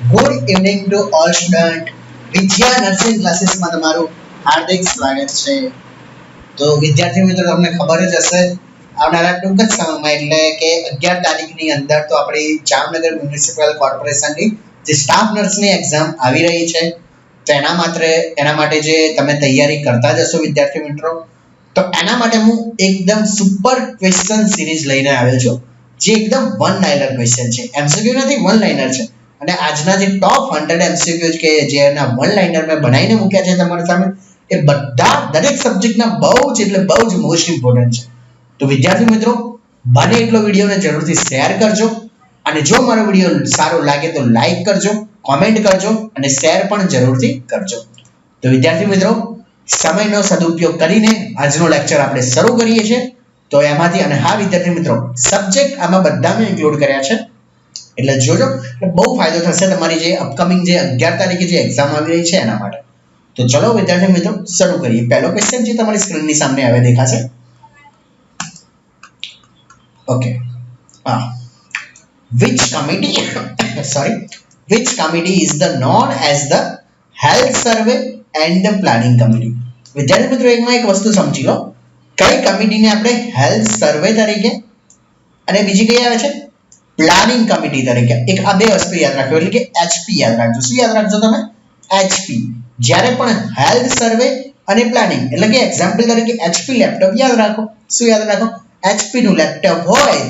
Good evening to all student. Vidya nursing ક્લાસીસમાં તમારું હાર્દિક સ્વાગત છે. તો વિદ્યાર્થી મિત્રો, તમને ખબર જ હશે આવનારા ટૂંક જ સમયમાં એટલે કે 11 તારીખની અંદર તો આપણી જામનગર મ્યુનિસિપલ કોર્પોરેશનની જે સ્ટાફ નર્સની એક્ઝામ આવી રહી છે. તો એના માટે જે તમે તૈયારી કરતા જશો વિદ્યાર્થી મિત્રો, તો એના માટે હું એકદમ સુપર ક્વેશ્ચન સિરીઝ લઈને આવ્યો છું, જે એકદમ વન લાઇનર ક્વેશ્ચન છે. એમસીક્યુ નથી, વન લાઇનર છે. અને આજના જે ટોપ 100 એમસીક્યુ કે જેના વન લાઇનર મેં બનાવીને મૂક્યા છે તમારી સામે, એ બધા દરેક સબ્જેક્ટના બહુ જ મોસ્ટ ઇમ્પોર્ટન્ટ છે. તો વિદ્યાર્થી મિત્રો, બને એટલો વિડીયોને જરૂરથી શેર કરજો, અને જો મારો વિડીયો સારો લાગે તો લાઈક કરજો, કોમેન્ટ કરજો અને શેર પણ જરૂરથી કરજો. તો વિદ્યાર્થી મિત્રો, સમયનો સદુપયોગ કરીને આજનો લેક્ચર આપણે શરૂ કરીએ છીએ. તો એમાંથી, અને હા વિદ્યાર્થી મિત્રો, સબ્જેક્ટ આમાં બધા મેં ઇન્ક્લુડ કર્યા છે, એટલે જોજો, એટલે બહુ ફાયદો થશે તમારી જે અપકમિંગ જે 11 તારીખે જે એક્ઝામ આવી રહી છે એના માટે. તો ચલો વિદ્યાર્થી મિત્રો, શરૂ કરીએ. પહેલો ક્વેશ્ચન જે તમારી સ્ક્રીનની સામે હવે દેખાશે. ઓકે, હા, which committee is the known as the health survey and the planning committee? વિદ્યાર્થી મિત્રો, એકમાં એક વસ્તુ સમજી લો, કઈ કમિટીને આપણે હેલ્થ સર્વે તરીકે અને બીજી કઈ આવે છે પ્લાનિંગ કમિટી તરીકે. એક આ બે વસ્તુ યાદ રાખો, એટલે કે એચપી યાદ રાખજો. શું યાદ રાખજો તમે? એચપી. જ્યારે પણ હેલ્થ સર્વે અને પ્લાનિંગ, એટલે કે એક્ઝામ્પલ તરીકે એચપી લેપટોપ યાદ રાખો. શું યાદ રાખો? એચપી નું લેપટોપ હોય,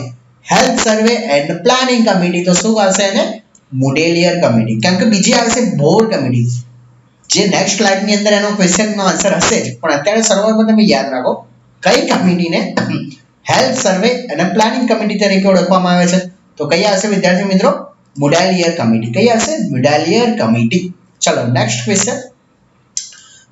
health survey and planning committee, તો શું આવશે એને? મોડેલિયર કમિટી. કેમ કે બીજી આવશે બોર્ડ કમિટી, જે નેક્સ્ટ સ્લાઇડની અંદર એનો ક્વેશ્ચનનો આન્સર હશે જ. પણ અત્યારે શરૂઆતમાં તમે યાદ રાખો કઈ કમિટીને હેલ્થ સર્વે અને પ્લાનિંગ કમિટી તરીકે ઓળખવામાં આવે છે. તો કઈ આવશે વિદ્યાર્થી મિત્રો? મોડેલિયર કમિટી. કઈ આવશે? મોડેલિયર કમિટી. ચલો next question.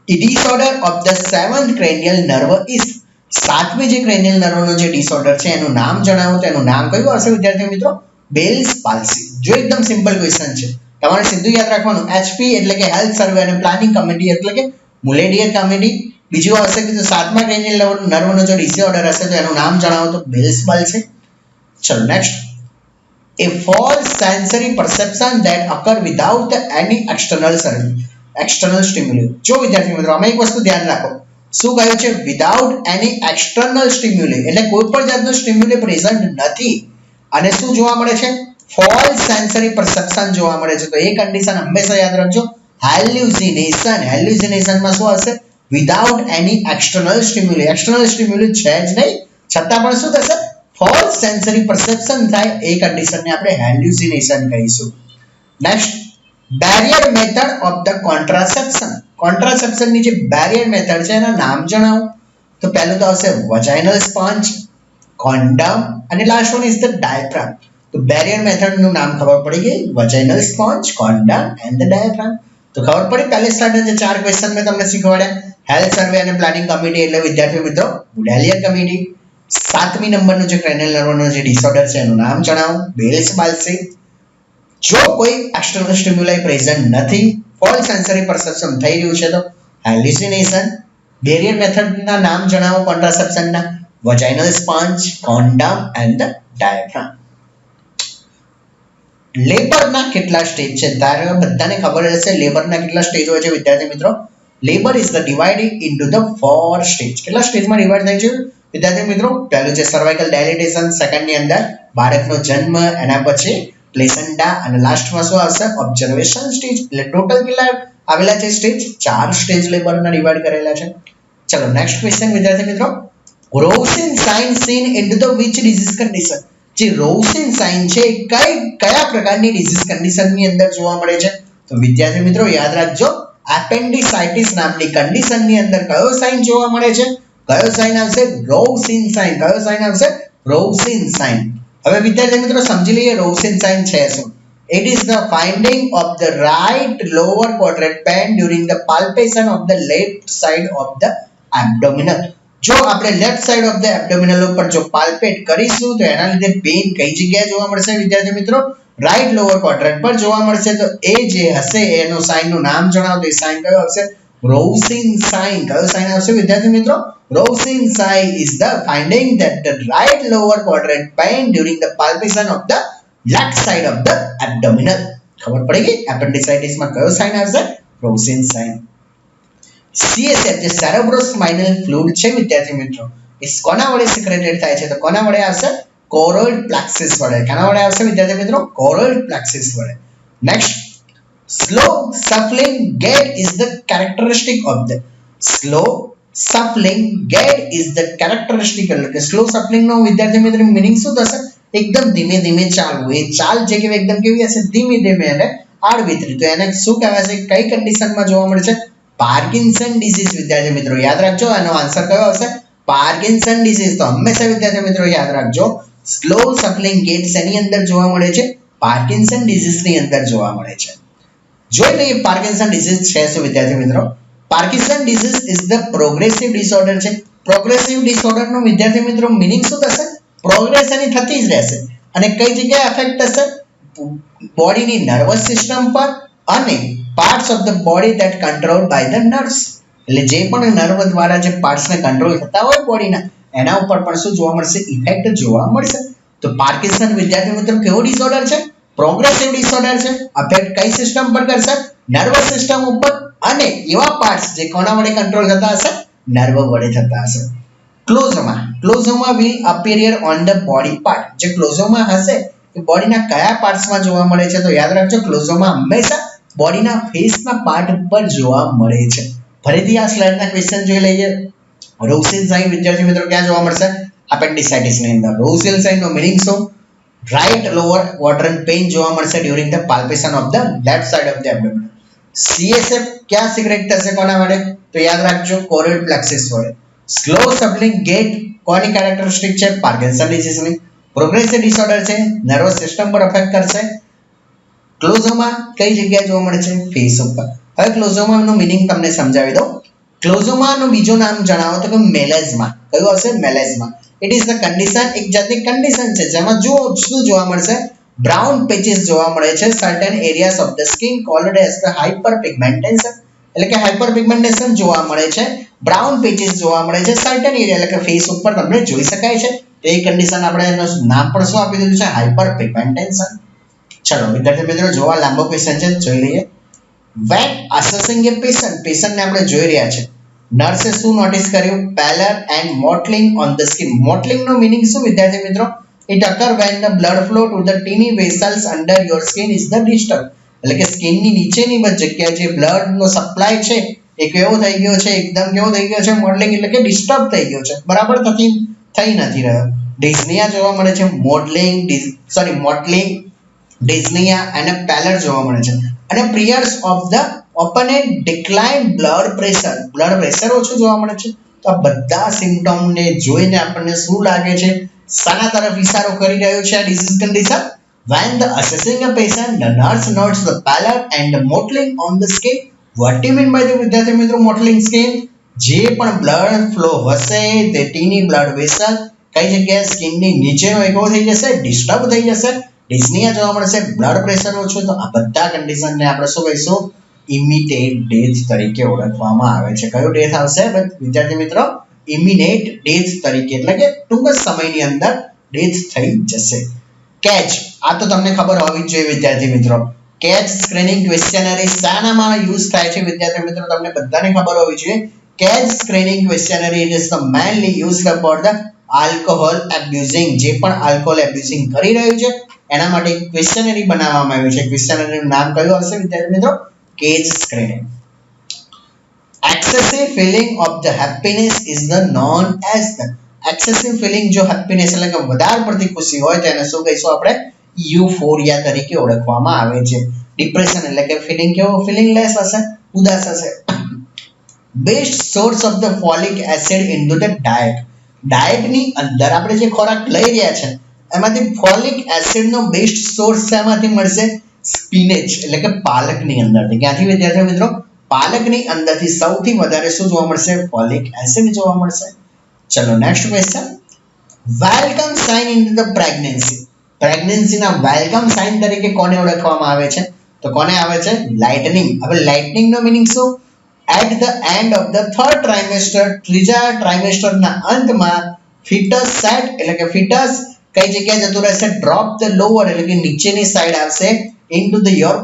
Disorder of the seventh cranial nerve is. સાતમી જે ક્રેનિયલ નર્વનો જે ડિસઓર્ડર છે એનું નામ જણાવો. તો એનું નામ કયું આવશે વિદ્યાર્થી મિત્રો? Bells palsy. જો એકદમ સિમ્પલ ક્વેશ્ચન છે, તમારે સીધું યાદ રાખવાનું. એચપી એટલે કે હેલ્થ સર્વે અને પ્લાનિંગ કમિટી એટલે કે મોડેલિયર કમિટી. બીજું આવશે કે સાતમા ક્રેનિયલ નર્વનો જો ડિસઓર્ડર હશે તો એનું નામ જણાવો, તો બેલ્સ પાલ્સી. ચલો next. A false sensory perception that occur without any external stimuli. જો વિદ્યાર્થી મિત્રો, આમાં એક વસ્તુ ધ્યાન રાખો. શું કહ્યું છે? વિધાઉટ એની એક્સટર્નલ સ્ટિમ્યુલી, એટલે કોઈ પણ જાતનું સ્ટિમ્યુલી પ્રેઝન્ટ નથી, અને શું જોવા મળે છે? ફોલ્સ સેન્સરી પરસેપ્શન જોવા મળે છે. તો એ કન્ડિશન હંમેશા યાદ રાખજો. હેલ્યુસિનેશન. હેલ્યુસિનેશનમાં શું હશે? Without any external stimuli. External stimuli છે જ નહીં, છતાં પણ શું થશે? ફોલ્સ સેન્સરી પરસેપ્શન થાય. એ કન્ડિશનને આપણે હેલ્યુસિનેશન કહીશું. Next, barrier method of the contraception. કોન્ટ્રાસેપ્શનની જે બેરિયર મેથડ છે એના નામ જણાવો. તો પહેલું તો આવશે વજાઇનલ સ્પંજ, કોન્ડમ, અને last one is the diaphragm. તો બેરિયર મેથડનું નામ ખબર પડી ગઈ. Vaginal sponge, condom and the diaphragm. તો ખબર પડી. પહેલે સ્ટાર્ટર જે 4 ક્વેશ્ચન મેં તમને શીખવાડ્યા. હેલ્થ સર્વે અને પ્લાનિંગ કમિટી એટલે વિદ્યાર્થી મિત્રો મોડેલિયર કમિટી. સાતમી નંબરનું જે ક્રેનિયલ નર્વનો જે ડિસઓર્ડર છે એનું નામ જણાવો, બેલ્સ પાલ્સી. જો કોઈ એક્સટર્નલ સ્ટિમ્યુલાઈ પ્રેઝન્ટ નથી, ફોલ્સ સેન્સરી પરસેપ્શન થઈ રહ્યું છે, તો હેલ્યુસિનેશન. બેરિયર મેથડના નામ જણાવો કોન્ટ્રાસેપ્શનના. Vaginal sponge, condom and the diaphragm. લેબરના કેટલા સ્ટેજ છે? તારે બધાને ખબર હશે લેબરના કેટલા સ્ટેજ હોય છે વિદ્યાર્થી મિત્રો. Labour is the divided into the 4 stage. કેટલા સ્ટેજમાં ડિવાઇડ થાય છે વિદ્યાર્થી મિત્રો? પહેલું છે સર્વાઇકલ ડાયલેટેશન, સેકન્ડની અંદર બાળકનો જન્મ, એના પછી પ્લેસેન્ટા, અને લાસ્ટમાં શું આવશે? Observation stage. એટલે ટોટલ કેટલા આવેલા છે સ્ટેજ? 4 સ્ટેજ લેબરના ડિવાઇડ કરેલા છે. ચલો નેક્સ્ટ ક્વેશ્ચન વિદ્યાર્થી મિત્રો. Rovsing sign seen into the which disease condition. જે રોસિન સાઇન છે કયા પ્રકારની ડિઝીઝ કન્ડિશનની અંદર જોવા મળે છે? તો વિદ્યાર્થી મિત્રો યાદ રાખજો, એપેન્ડિસાઇટિસ નામની કન્ડિશનની અંદર કયો સાઇન જોવા મળે છે? કયો સાઇન આવશે? રોસિન સાઇન. કયો સાઇન આવશે? રોસિન સાઇન. હવે વિદ્યાર્થી મિત્રો સમજી લઈએ રોસિન સાઇન છે શું. It is the finding of the right lower quadrant pain during the palpation of the left side of the abdominal. જો આપણે left side of the abdominal ઉપર જો પાલ્પેટ કરીશું તો એના લીધે પેઇન કઈ જગ્યાએ જોવા મળશે વિદ્યાર્થી મિત્રો? રાઈટ લોઅર ક્વાડ્રન્ટ પર જોવા મળશે. તો એ જે હશે એનો સાઇનનું નામ જણાવો. તો એ સાઇન કયો આવશે? રોસિન સાઇન. કયો સાઇન આવશે વિદ્યાર્થી મિત્રો? Rovsing sign is the finding that the right lower quadrant pain during the palpation of the left side of the abdominal. ખબર પડી ગઈ એપેન્ડિસાઇટિસ માં કયો સાઇન આવશે રોસિન સાઇન CSF જે સેરેબ્રોસ્પાઇનલ ફ્લુઇડ છે વિદ્યાર્થી મિત્રો એ કોના વડે સિક્રેટેડ થાય છે તો કોના વડે આવશે કોરોઇડ પ્લેક્સિસ વડે કોના વડે આવશે વિદ્યાર્થી મિત્રો કોરોઇડ પ્લેક્સિસ વડે next slow shuffling gait is the characteristic of the slow shuffling gait is the characteristic એટલે કે સ્લો shuffling નો વિદ્યાર્થી મિત્રો મીનિંગ શું થશે એકદમ ધીમે ધીમે ચાલવું એ ચાલ જે કે એકદમ કેવી હશે ધીમે ધીમે અને આડવીતરી તો એને શું કહેવાય છે કઈ કન્ડિશનમાં જોવા મળે છે પાર્કિન્સન ડિસીઝ વિદ્યાર્થી મિત્રો યાદ રાખજો એનો આન્સર કયો આવશે પાર્કિન્સન ડિસીઝ તો હંમેશા વિદ્યાર્થી મિત્રો યાદ રાખજો સ્લો સફલિંગ ગેટ શેની અંદર જોવા મળે છે પાર્કિન્સન ડિસીઝ ની અંદર જોવા મળે છે જોઈ લઈએ પાર્કિન્સન ડિસીઝ છે શું વિદ્યાર્થી મિત્રો Parkinson disease is the progressive disorder છે પ્રોગ્રેસિવ ડિસઓર્ડર નો વિદ્યાર્થી મિત્રો મીનિંગ શું થશે પ્રોગ્રેસ એની થતી જ રહેશે અને કઈ જગ્યાએ અફેક્ટ થશે બોડીની નર્વસ સિસ્ટમ પર અને parts of the body that control by the nerves એટલે જે પણ નર્વ દ્વારા જે પાર્ટ્સને કંટ્રોલ થતા હોય બોડીના એના ઉપર પણ શું જોવા મળશે ઇફેક્ટ જોવા મળશે તો પાર્કિન્સન વિદ્યાર્થી મિત્રો કેવો ડિસઓર્ડર છે પ્રોગ્રેસિવ ડિસઓર્ડર છે અફેક્ટ કઈ સિસ્ટમ પર કરશે નર્વસ સિસ્ટમ ઉપર અને એવા પાર્ટ્સ જે કોના વડે કંટ્રોલ થતા હશે નર્વ વડે થતા હશે chloasma will appear on the body part જે ક્લોઝોમા હશે એ બોડીના કયા પાર્ટ્સમાં જોવા મળે છે તો યાદ રાખજો ક્લોઝોમા હંમેશા બોડીના ફેસના પાર્ટ ઉપર જોવા મળે છે ફરીથી આ સ્લાઇડના ક્વેશ્ચન જોઈ લઈએ રોસિન સાઇન વિદ્યાર્થી મિત્રો ક્યાં જોવા મળશે એપેન્ડિસાઇટિસ ની અંદર રોસિન સાઇન નો મીનિંગ શું રાઇટ લોઅર ક્વાડ્રન્ટ પેઇન જોવા મળશે during the palpation of the left side of the abdomen CSF ક્યાં સિક્રેટ થશે કોના વડે તો યાદ રાખજો કોરોઇડ પ્લેક્સિસ વડે સ્લો સફલિંગ ગેટ કોની કેરેક્ટરિસ્ટિક છે પાર્કિન્સન ડિસીઝ ની પ્રોગ્રેસિવ ડિસઓર્ડર છે નર્વસ સિસ્ટમ પર અફેક્ટ કરશે ક્લોઝોમા કઈ જગ્યાએ જોવા મળે છે ફેસ ઉપર હવે ક્લોઝોમા નો મીનિંગ તમને સમજાવી દઉં ક્લોઝોમા નું બીજું નામ જણાવો તો કે મેલેઝમા કયું હશે મેલેઝમા ઇટ ઇઝ ધ કન્ડિશન એક જાતની કન્ડિશન છે જેમાં શું જોવા મળશે બ્રાઉન પેચીસ જોવા મળે છે certain areas of the skin called as the hyperpigmentation એટલે કે હાઇપરપિગમેન્ટેશન જોવા મળે છે બ્રાઉન પેચીસ જોવા મળે છે સર્ટેન એરિયા એટલે કે ફેસ ઉપર તમને જોઈ શકાય છે તે કન્ડિશન આપણે એનું નામ પણ શું આપી દીધું છે હાઇપરપિગમેન્ટેશન ચલો વિદ્યાર્થી મિત્રો જોવા લાંબો ક્વેશ્ચન છે જોઈ લઈએ when assessing a patient ને આપણે જોઈ રહ્યા છે નર્સે શું નોટિસ કર્યું pallor and mottling on the skin mottling નો મીનિંગ શું વિદ્યાર્થી મિત્રો it occur when the blood flow to the tiny vessels under your skin is the disturbed એટલે કે સ્કિન ની નીચેની જગ્યાએ જે બ્લડ નો સપ્લાય છે એ કેવો થઈ ગયો છે એકદમ કેવો થઈ ગયો છે મોડલિંગ એટલે કે ડિસ્ટર્બ થઈ ગયો છે બરાબર થઈ નથી રહ્યો ડિઝનિયા જોવા મળે છે મોટલિંગ ડિઝનિયા અને પેલર જોવા મળે છે અને priors of the open and decline blood pressure ઓછું જોવા મળે છે તો આ બધા સિમ્પટોમ ને જોઈને આપણને શું લાગે છે શાના તરફ ઇશારો કરી રહ્યો છે આ disease condition when the assessing a patient the nurse notes the pallor and the mottling on the skin what do you mean by the વિદ્યાર્થી મિત્રો mottling skin જે પણ બ્લડ ફ્લો હશે તે ટીની બ્લડ વેસલ કઈ જગ્યાએ સ્કિન ની નીચેનો એકો થઈ જશે ડિસ્ટર્બ થઈ જશે ડિસ્નિયા જોવા મળશે બ્લડ પ્રેશર ઓછું તો આ બધા કન્ડિશનને આપણે શું કહીશું ઇમિડિયેટ ડેથ તરીકે ઓળખવામાં આવે છે કયો ડેથ આવશે વિદ્યાર્થી મિત્રો ઇમિડિયેટ ડેથ તરીકે એટલે કે ટૂંક જ સમયની અંદર ડેથ થઈ જશે કેચ આ તો તમને ખબર હોવી જ જોઈએ વિદ્યાર્થી મિત્રો કેચ સ્ક્રીનિંગ ક્વેશ્ચનરી શાનામાં યુઝ થાય છે વિદ્યાર્થી મિત્રો તમને બધાને ખબર હોવી જોઈએ cage screening questionnaire it is the mainly used for the alcohol abusing જે પણ આલ્કોહોલ એબ્યુઝિંગ કરી રહ્યું છે એના માટે ક્વેશ્ચનરી બનાવવામાં આવ્યું છે ક્વેશ્ચનરીનું નામ કયું હશે વિદ્યાર્થી મિત્રો cage screening excessive feeling of the happiness is the known as the excessive feeling જો happiness એટલે કે વધારે પડતી ખુશી હોય તો એને શું કહીશું આપણે યુફોરિયા તરીકે ઓળખવામાં આવે છે ડિપ્રેશન એટલે કે ફીલિંગ કેવો ફીલિંગલેસ હશે ઉદાસ હશે best source of the folic acid into the diet ની અંદર આપણે જે ખોરાક લઈ રહ્યા છે એમાંથી ફોલિક એસિડ નો બેસ્ટ સોર્સ શેમાંથી મળશે સ્પિનેચ એટલે કે પાલકની અંદરથી ક્યાંથી વિદ્યાર્થીઓ મિત્રો પાલકની અંદરથી સૌથી વધારે શું જોવા મળશે ફોલિક એસિડ જોવા મળશે ચલો next question welcome sign in the પ્રેગ્નન્સીના વેલકમ સાઇન તરીકે કોને ઓળખવામાં આવે છે તો કોને આવે છે લાઇટનિંગ હવે લાઇટનિંગ નો મીનિંગ શું at the end of the third trimester ત્રીજા ટ્રાઇમેસ્ટરના અંતમાં ફીટસ સેટ એટલે કે ફીટસ કઈ જગ્યાએ જતું રહેશે ડ્રોપ ધ લોઅર એટલે કે નીચેની સાઈડ આવશે into the your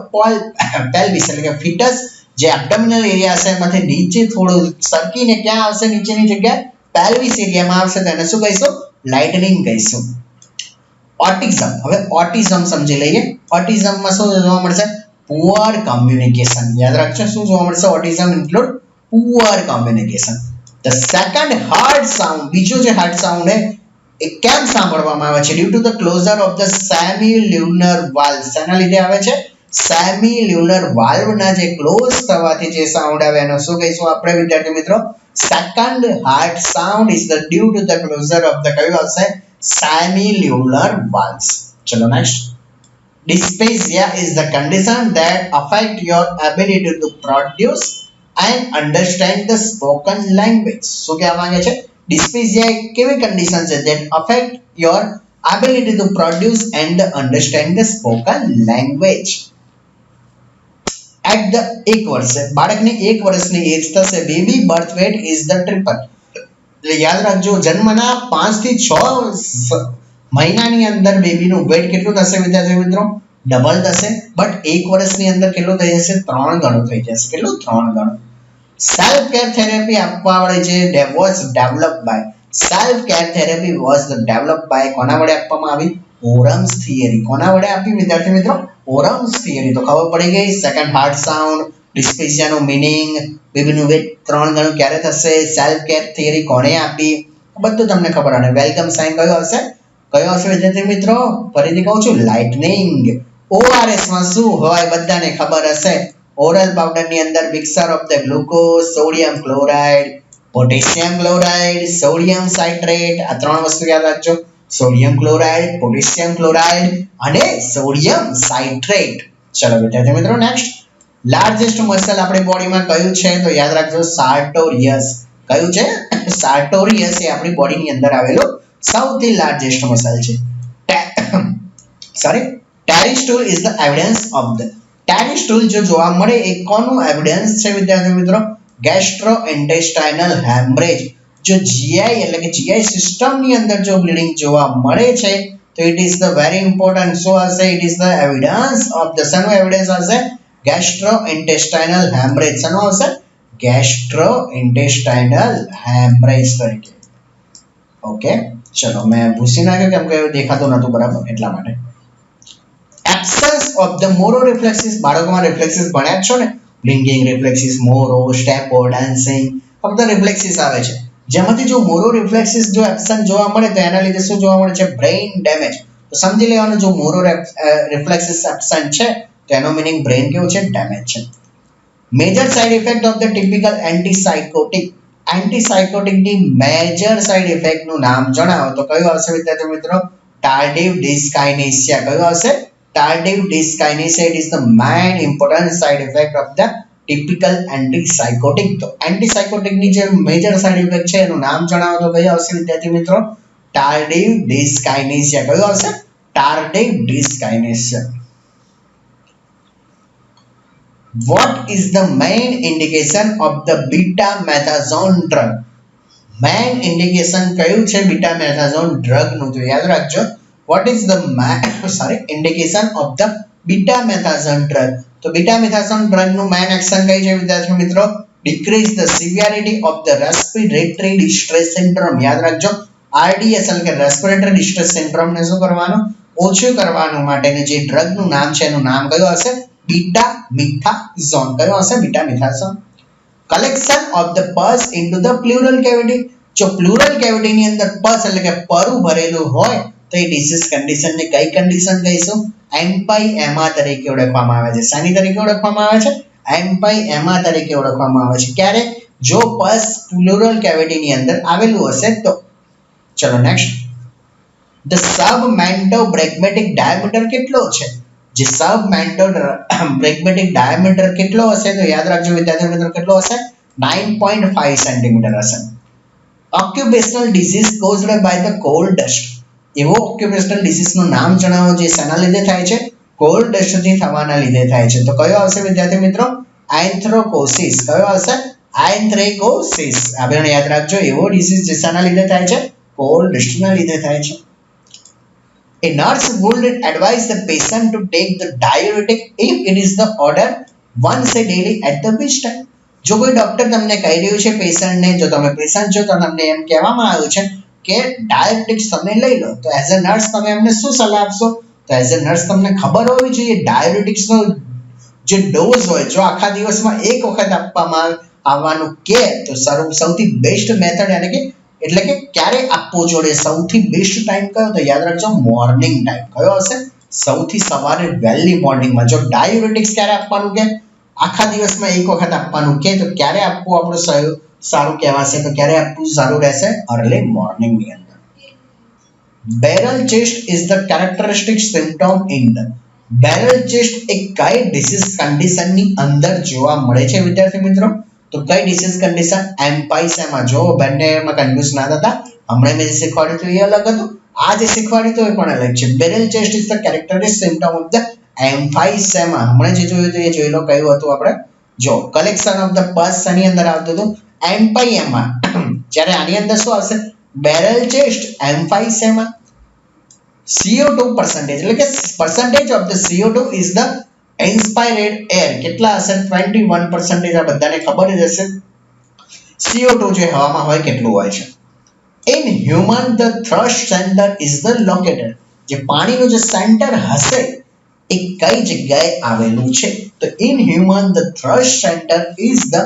pelvis એટલે કે ફિટસ જે એબ્ડોમિનલ એરિયા છે એમાંથી નીચે થોડું સરકીને ક્યાં આવશે નીચેની જગ્યાએ પેલ્વિસ એરિયામાં આવશે તેને શું કહીશું લાઇટનિંગ કહીશું ઓટિઝમ હવે ઓટિઝમ સમજી લઈએ ઓટિઝમમાં શું જોવા મળશે પુઅર કમ્યુનિકેશન યાદ રાખજો શું જોવા મળશે autism include poor communication the second hard sound બીજો જે હાર્ડ સાઉન્ડ હે એ કેમ સાંભળવામાં આવે છે due to the closure of the semi lunar valve શેના લીધે આવે છે સેમી લ્યુનર વાલ્વના જે ક્લોઝ થવાથી જે સાઉન્ડ આવે એનો શું કહીશું આપણે વિદ્યાર્થી મિત્રો second hard sound is the due to the closure of ધ કયું આવશે સેમી લ્યુનર વાલ્વ્સ ચલો next dysphagia is the condition that affect your ability to produce and understand the spoken language શું કહેવા માંગે છે dysphagia એક કેવી કન્ડિશન છે that affect your ability to produce and understand the spoken language at the 1 વર્ષે બાળકને 1 વર્ષની એજ થશે baby birth weight is the triple એટલે યાદ રાખજો જન્મના 5 થી 6 મહિનાની અંદર બેબીનું વેટ કેટલું થશે વિદ્યાર્થી મિત્રો ડબલ થશે બટ 1 વર્ષની અંદર કેટલું થઈ જશે 3 ગણું થઈ જશે કેટલું 3 ગણું સેલ્ફ કેર થેરેપી આપવા વાળી જે was develop by self care therapy was develop by કોના વડે આપવામાં આવી ઓરમ્સ થિયરી કોના વડે આપી વિદ્યાર્થી મિત્રો ઓરમ્સ થિયરી તો ખબર પડી ગઈ સેકન્ડ હાર્ડ સાઉન્ડ ડિસ્પેશિયાનો મીનિંગ બેબીનું વેટ 3 ગણું ક્યારે થશે સેલ્ફ કેર થિયરી કોણે આપી બધું તમને ખબર અને વેલકમ સાઇન કયો હશે વિદ્યાર્થી મિત્રો ફરીથી કહું છું લાઇટનિંગ ઓઆરએસ માં શું હોય બધાને ખબર હશે ઓરલ પાવડર ની અંદર mixture of the glucose sodium chloride potassium chloride sodium citrate આ 3 વસ્તુ યાદ રાખજો સોડિયમ ક્લોરાઇડ પોટેશિયમ ક્લોરાઇડ અને સોડિયમ સાઇટ્રેટ ચલો વિદ્યાર્થી મિત્રો નેક્સ્ટ લાર્જેસ્ટ મસલ આપણી બોડીમાં કયું છે તો યાદ રાખજો સાર્ટોરિયસ કયું છે સાર્ટોરિયસ એ આપણી બોડીની અંદર આવેલું સૌથી લાર્જેસ્ટ મસલ છે Terry stool is the evidence of the Terry stool જો જોવા મળે એ કોનું એવિડન્સ છે વિદ્યાર્થી મિત્રો ગેસ્ટ્રોઇન્ટેસ્ટાઇનલ હેમરેજ જો જીઆઈ એટલે કે જીઆઈ સિસ્ટમ ની અંદર જો બ્લીડિંગ જોવા મળે છે તો it is the very important so હશે it is the evidence of the સનો એવિડન્સ હશે ગેસ્ટ્રોઇન્ટેસ્ટાઇનલ હેમરેજ સનો હશે ગેસ્ટ્રોઇન્ટેસ્ટાઇનલ હેમરેજ તરીકે ઓકે ચલો મેં ભૂસી નાખ્યો કેમ કે દેખાતું નતું બરાબર એટલા માટે એબ્સન્સ ઓફ ધ મોરો રિફ્લેક્સિસ બાળકોમાં રિફ્લેક્સિસ ભણ્યા છો ને બ્લિંકિંગ રિફ્લેક્સિસ મોરો સ્ટેપો ડાન્સિંગ આ બધા રિફ્લેક્સિસ આવે છે જેમાંથી જો મોરો રિફ્લેક્સિસ જો એબ્સન્ટ જોવા મળે તો એના લીધે શું જોવા મળે છે બ્રેઇન ડેમેજ તો સમજી લેવાનું જો મોરો રિફ્લેક્સિસ એબ્સન્ટ છે તો એનો મીનિંગ બ્રેઇન કેવું છે ડેમેજ છે major side effect of the typical antipsychotic ની મેજર સાઇડ ઇફેક્ટ નું નામ જણાવો તો કયું આવશે વિદ્યાર્થી મિત્રો ટાર્ડિવ ડિસ્કાઇનેસિયા કયું આવશે tardive dyskinesia it is the main important side effect of the typical antipsychotic તો એન્ટીસાયકોટિક ની જે મેજર સાઇડ ઇફેક્ટ છે એનું નામ જણાવો તો કયું આવશે વિદ્યાર્થી મિત્રો ટાર્ડિવ ડિસ્કાઇનેસિયા કયું આવશે tardive ડિસ્કાઇનેસિયા What is the main indication of the betamethasone drug? Main indication કયું છે betamethasone drug નું તો યાદ રાખજો. What is the indication of the betamethasone drug? તો betamethasone drug નું main action કઈ છે વિદ્યાર્થી મિત્રો? Decrease the severity of the respiratory distress syndrome. યાદ રાખજો RDS એટલે કે respiratory distress syndrome ને શું કરવાનું ઓછું કરવાનું માટેની જે ડ્રગ નું નામ છે એનું નામ કયું હશે betamethasone કયો હશે betamethasone collection of the pus into the pleural cavity જો pleural cavity ની અંદર pus એટલે કે પરુ ભરેલું હોય તો એ ડિસીઝ કન્ડિશન ને કઈ કન્ડિશન કહીશું એમ્પાઇએમા તરીકે ઓળખવામાં આવે છે શાની તરીકે ઓળખવામાં આવે છે એમ્પાઇએમા તરીકે ઓળખવામાં આવે છે ક્યારે જો pus pleural cavity ની અંદર આવેલું હશે તો ચલો નેક્સ્ટ the submentobrachmatic diameter કેટલો છે જે submentobrachmatic diameter કેટલો હશે તો યાદ રાખજો વિદ્યાર્થી મિત્રો કેટલો હશે 9.5 સેન્ટીમીટર હશે occupational disease caused by the coal dust એવો occupational disease નું નામ જણાવો જે શેના લીધે થાય છે coal dust થી થવાના લીધે થાય છે તો કયો આવશે વિદ્યાર્થી મિત્રો anthracosis કયો આવશે anthracosis આપણે યાદ રાખજો એવો disease જે શેના લીધે થાય છે coal dust ના લીધે થાય છે A nurse would advise the patient to take the diuretic if it is the order once a daily at the which time. જો કોઈ ડોક્ટર તમને કહી રહ્યું છે પેશન્ટને, જો તમે પેશન્ટ છો તો તમને એમ કહેવામાં આવ્યું છે કે ડાયુરેટિક્સ તમે લઈ લો, તો એઝ અ નર્સ તમે એમને શું સલાહ આપશો? તો એઝ અ નર્સ તમને ખબર હોવી જોઈએ ડાયુરેટિક્સનો જે ડોઝ હોય, જો આખા દિવસમાં એક વખત આપવામાં આવવાનું કે તો સૌથી બેસ્ટ મેથડ એટલે કે ક્યારે આપવું જોઈએ, સૌથી બેસ્ટ ટાઈમ કયો? તો યાદ રાખજો મોર્નિંગ ટાઈમ. કયો હશે? સૌથી સવારે વહેલી મોર્નિંગમાં. જો ડાયુરેટિક્સ ક્યારે આપવાનું કે આખા દિવસમાં એક વખત આપવાનું કે તો ક્યારે આપવું આપણું સારું કહેવાશે? તો ક્યારે આપવું સારું રહેશે? અર્લી મોર્નિંગની અંદર. Barrel chest is the characteristic symptom in the barrel chest એ કઈ ડિસીઝ કન્ડિશનની અંદર જોવા મળે છે વિદ્યાર્થી મિત્રો? તો કઈ ડિસીઝ કન્ડિશન? એમ્પાઇસેમા. જો બંનેમાં કન્ફ્યુઝ ના થતા, હમણાં મેં શીખવાડ્યું હતું એ અલગ હતું, આ જે શીખવાડ્યું હતું એ પણ અલગ છે. Barrel chest is the characteristic symptom of the emphysema. હમણાં જે જોયું હતું એ જોઈ લો કયું હતું આપણે. જો કલેક્શન ઓફ ધ પસ આની અંદર આવતું હતું એમ્પાઇએમા, જ્યારે આની અંદર શું આવશે? Barrel chest, એમ્ફાઇસેમા. CO2 percentage એટલે કે percentage of the CO2 is the inspired air કેટલા હશે? 21%. આ બધાને ખબર જ હશે CO2 જે હવામાં હોય કેટલું હોય છે. In human the thrust center is the located. જે પાણીનું જે સેન્ટર હશે એ કઈ જગ્યાએ આવેલું છે? તો in human the thrust center is the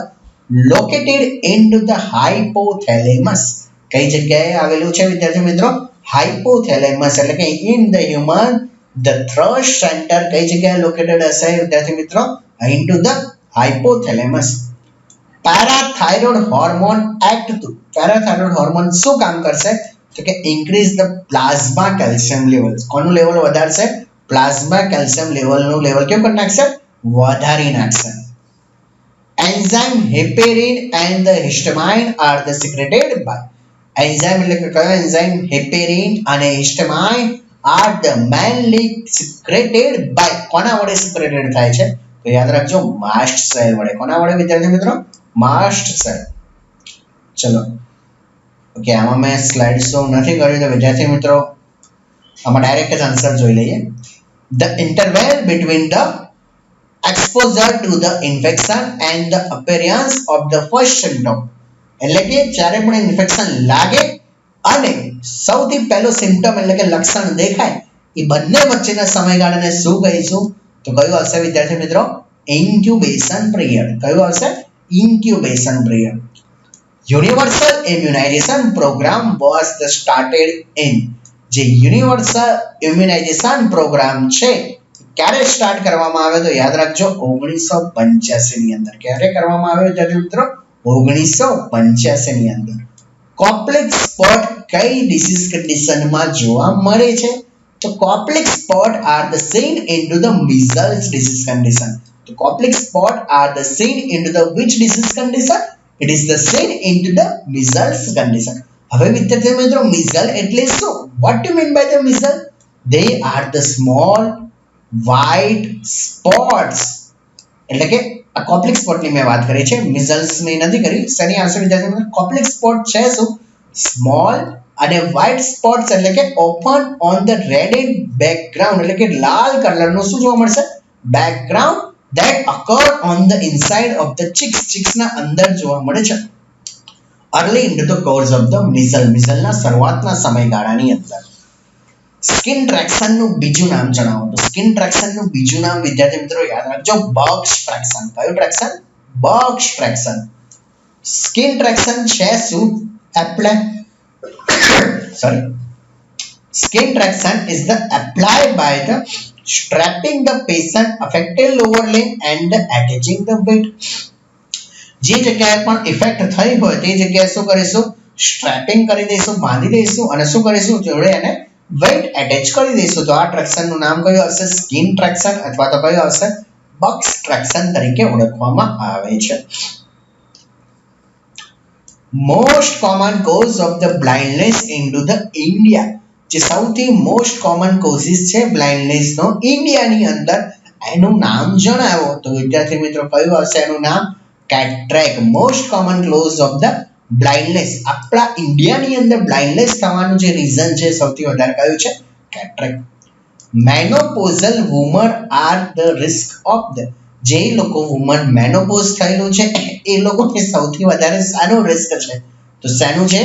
located into the hypothalamus. કઈ જગ્યાએ આવેલું છે વિદ્યાર્થી મિત્રો? હાઇપોથેલેમસ. એટલે કે in the human the thirst centre કઈ જગ્યાએ લોકેટેડ હશે વિદ્યાર્થી મિત્રો? Into the hypothalamus. Parathyroid hormone act to. Parathyroid hormone શું કામ કરશે? તો કે increase the plasma calcium level. કોનું લેવલ વધારશે? પ્લાઝ્મા કેલ્શિયમ લેવલનું લેવલ કેવું કરી નાખશે? વધારી નાખશે. Enzyme heparin and the histamine are the secreted by. Enzyme એટલે કે કયો એન્ઝાઇમ? હેપેરિન અને histamine are the mainly secreted by. કોના વડે સિક્રેટેડ થાય છે? તો યાદ રાખજો માસ્ટ સેલ વડે. કોના વડે વિદ્યાર્થી મિત્રો? માસ્ટ સેલ. ચલો ઓકે, આમાં મેં સ્લાઇડ શો નથી કર્યું તો વિદ્યાર્થી મિત્રો આમાં ડાયરેક્ટ જ આન્સર જોઈ લઈએ. The interval between the exposure to the infection and the appearance of the first symptom. એટલે કે જ્યારે પણ ઇન્ફેક્શન લાગે અને સૌથી પહેલો સિમ્પટમ એટલે કે લક્ષણ દેખાય એ બંને વચ્ચેના સમયગાળાને શું કહીશું? તો કયું આવશે વિદ્યાર્થી મિત્રો? Incubation period. કયું આવશે? Incubation period. Universal immunisation programme was the started in. જે યુનિવર્સલ ઇમ્યુનાઇઝેશન પ્રોગ્રામ છે ક્યારે સ્ટાર્ટ કરવામાં આવ્યો? તો યાદ રાખજો 1985 ની અંદર. ક્યારે કરવામાં આવ્યો વિદ્યાર્થી મિત્રો? 1985 ની અંદર. કોપ્લેક્સ સ્પોટ કઈ ડિસીઝ કન્ડિશનમાં જોવા મળે છે? તો Koplik spot are the seen into the measles disease condition. તો Koplik spot are the seen into the which disease condition? It is the seen into the measles condition. હવે વિદ્યાર્થી મિત્રો મિઝલ એટલે શું? What you mean by the measle? they are the small white spots. એટલે કે આ complex સ્પોટની મેં વાત કરી છે, મિઝલ્સની નથી કરી. શેની આવશે વિદ્યાર્થી મિત્રો? કોપ્લેક્સ સ્પોટ છે શું? સ્મોલ અને વ્હાઇટ સ્પોટ્સ એટલે કે ઓપન ઓન ધ રેડેડ બેકગ્રાઉન્ડ એટલે કે લાલ કલરનું શું જોવા મળશે? Background that occur on the inside of the cheeks. cheeksના અંદર જોવા મળે છે. early into the course of the મિઝલના શરૂઆતના સમયગાળાની અંદર. સ્કિન ટ્રેક્શન નું બીજું નામ જણાવો. તો સ્કિન ટ્રેક્શન નું બીજું નામ વિદ્યાર્થી મિત્રો યાદ રાખજો બર્ગ્સ ટ્રેક્શન. કયું ટ્રેક્શન? બર્ગ્સ ટ્રેક્શન. સ્કિન ટ્રેક્શન છે શું? Skin traction is the applied by the strapping the patient affected lower limb and attaching the weight. જે જગ્યાએ પણ ઇફેક્ટ થઈ હોય તે જગ્યાએ શું કરીશું? સ્ટ્રેપિંગ કરી દઈશું, બાંધી દઈશું અને શું કરીશું? જોડે એને વેઇટ એટેચ કરી દઈશું. તો આ ટ્રેક્શન નું નામ કયું આવશે? સ્કિન ટ્રેક્શન અથવા તો કયું આવશે? બર્ગ્સ ટ્રેક્શન તરીકે ઓળખવામાં આવે છે. Most common cause of the blindness in the India. જે સૌથી મોસ્ટ કોમન કોઝિસ છે બ્લાઇન્ડનેસ નો ઇન્ડિયાની અંદર, એનું નામ જણાવો. તો વિદ્યાર્થી મિત્રો કયું આવશે એનું નામ? Cataract. Most common cause of the blindness. આપણા ઇન્ડિયાની અંદર બ્લાઇન્ડનેસ થવાનું જે રીઝન છે સૌથી વધારે કયું છે? Cataract. Menopausal woman are the risk of the, જે લોકો વુમન મેનોપોઝ થયેલું છે એ લોકોને સૌથી વધારે શાનું રિસ્ક છે? તો શાનું છે?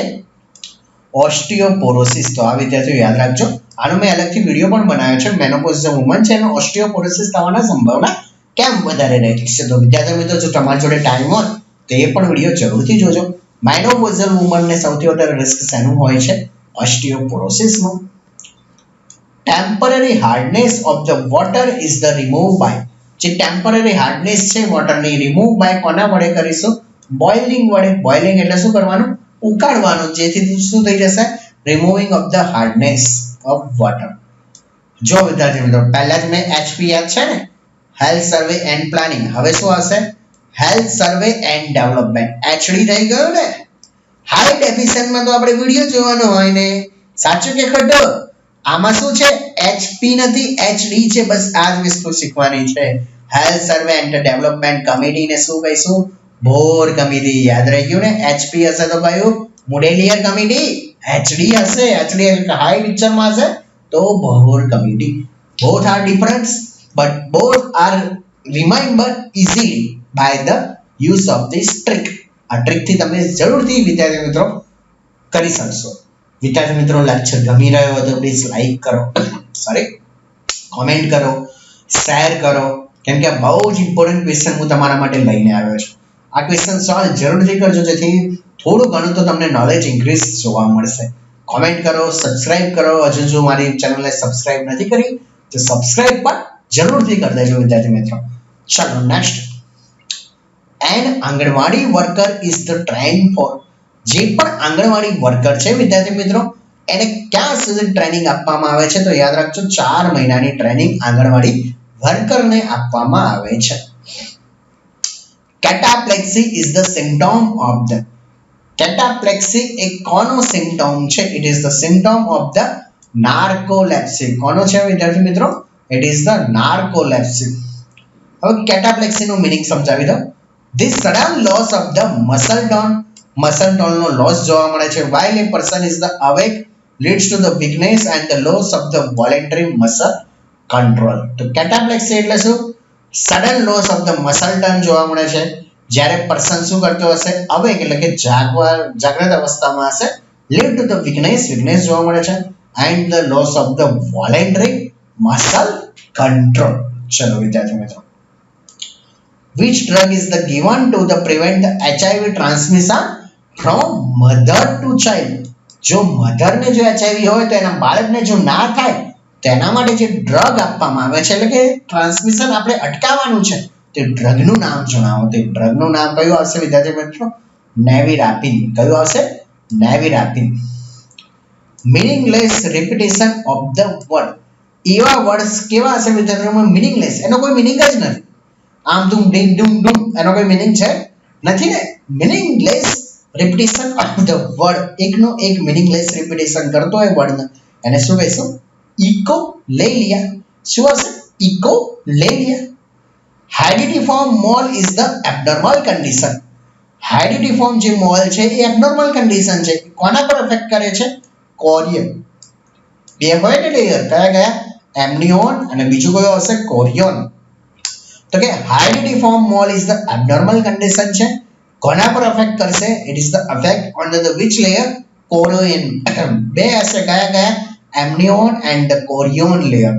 ઓસ્ટિયોપોરોસિસ. તો આ વિદ્યાર્થીઓ યાદ રાખજો. આનો મેં અલગથી વિડીયો પણ બનાવ્યો છે. મેનોપોઝ જે વુમન છે એનો ઓસ્ટિયોપોરોસિસ થવાના સંભાવના કેમ વધારે રહે છે. તો વિદ્યાર્થી મિત્રો જો તમારી જોડે ટાઈમ હોય તો એ પણ વિડીયો જરૂરથી જોજો. મેનોપોઝલ વુમનને સૌથી વધારે રિસ્ક શેનું હોય છે? ઓસ્ટિયોપોરોસિસનું. Temporary hardness of the water is the remove by, જે ટેમ્પરરી હાર્ડનેસ છે વોટરની રિમૂવ બાય કોના વડે કરીશું? બોઇલિંગ વડે. બોઇલિંગ એટલે શું કરવાનું? ઉકાળવાનું, જેથી શું થઈ જશે? Removing of the hardness of water. જો વિદ્યાર્થી મિત્રો પહેલા જ મેં HP યાદ છે ને, હેલ્થ સર્વે એન્ડ પ્લાનિંગ. હવે શું હશે? Health survey and development. HD થઈ ગયું ને. હાઈ ડેફિનેશનમાં તો આપણે વિડીયો જોવાનો હોય ને. સાચું કે ખોટું? આમાં શું છે? HP નથી, HD છે. બસ આ જ વસ્તુ શીખવાની છે. હેલ્થ સર્વે એન્ડ ડેવલપમેન્ટ કમિટીને શું કહીશું? બોર કમિટી. યાદ રહી ગયું ને? HP હશે તો કયું? મોડેલિયર કમિટી. HD હશે, HD હાઈ પિક્ચરમાં હશે તો Bhore committee. Both are different but both are remember easily by the use of this trick. આ ટ્રીક થી તમે જરૂરથી વિદ્યાર્થી મિત્રો કરી શકશો. વિદ્યાર્થી મિત્રો લેક્ચર ગમી રહ્યો હોય તો પ્લીઝ લાઈક કરો, કોમેન્ટ કરો, શેર કરો, કેમ કે બહુ જ ઇમ્પોર્ટન્ટ ક્વેશ્ચન હું તમારા માટે લઈને આવ્યો છું. આ ક્વેશ્ચન સોલ્વ જરૂરથી કરજો, જેથી થોડું ઘણું તો તમને નોલેજ ઇન્ક્રીઝ જોવા મળશે. કોમેન્ટ કરો, સબસ્ક્રાઇબ કરો. હજુ જો મારી ચેનલને સબસ્ક્રાઇબ નથી કરી તો સબસ્ક્રાઇબ પણ જરૂરથી કરી દેજો વિદ્યાર્થી મિત્રો. ચલો next. An anganwadi worker is the train for, જે પણ આંગણવાડી વર્કર છે વિદ્યાર્થી મિત્રો એને ક્યાં સુધી ટ્રેનિંગ આપવામાં આવે છે? તો યાદ રાખજો 4 મહિનાની ટ્રેનિંગ આંગણવાડી વર્કરને આપવામાં આવે છે. Cataplexy is the symptom of the, cataplexy એ કોનો સિમ્પટોમ છે? It is the symptom of the narcolepsy. કોનો છે વિદ્યાર્થી મિત્રો? It is the narcolepsy. હવે કેટાપ્લેક્સી નું મીનિંગ સમજાવી દો. This sudden loss of the muscle tone, muscle tone નો લોસ જોવા મળે છે. while a person is the awake leads to the weakness and the loss of the voluntary muscle control. તો કેટાપ્લેક્સી એટલે શું? Sudden loss of the muscle tone જોવા મળે છે જ્યારે પર્સન શું કરતો હશે? અવેક એટલે કે જાગ્રત અવસ્થામાં હશે. લીડ ટુ ધ વીકનેસ જોવા મળે છે and the loss of the voluntary muscle control. ચલો વિદ્યાર્થી મિત્રો, which drug is the given to the prevent the HIV transmission from mother to child? જો મધર ને જો HIV હોય તો એના બાળકને જો ના થાય તો એના માટે જે ડ્રગ આપવામાં આવે છે, એટલે કે ટ્રાન્સમિશન આપણે અટકાવવાનું છે, તે ડ્રગનું નામ જણાવો. તે ડ્રગનું નામ કયું આવશે વિદ્યાર્થી મિત્રો? નેવિરાપિન. કયું આવશે? નેવિરાપિન. મીનિંગલેસ રિપીટેશન ઓફ ધ વર્ડ. એવા વર્ડ્સ કેવા હશે વિદ્યાર્થીઓ? મીનિંગલેસ. એનો કોઈ મીનિંગ જ નથી. આમ ધૂમ ડીમ ડૂમ ડૂમ એનો કોઈ મીનિંગ છે નથી ને. મીનિંગલેસ રિપીટેશન ઓફ ધ વર્ડ, એકનો એક મીનિંગલેસ રિપીટેશન કરતો હોય વર્ડને એને શું કહીશું? ઇકોલેલિયા. શું હશે? Echolalia. Hydatidiform mole is the abnormal condition. Hydatidiform જે મોલ છે એ એબનોર્મલ કન્ડિશન છે. કોના પર અફેક્ટ કરે છે? કોરિયન. બે હોય ને લેયર, કયા કયા? એમ્નિયોન અને બીજું કયું હશે? કોરિયોન. તો કે hydatidiform mole is the abnormal condition છે. કોના પર અફેક્ટ કરશે? It is the affect on the which layer? Chorion. બે હશે, કયા કયા? Amnion and the chorion layer.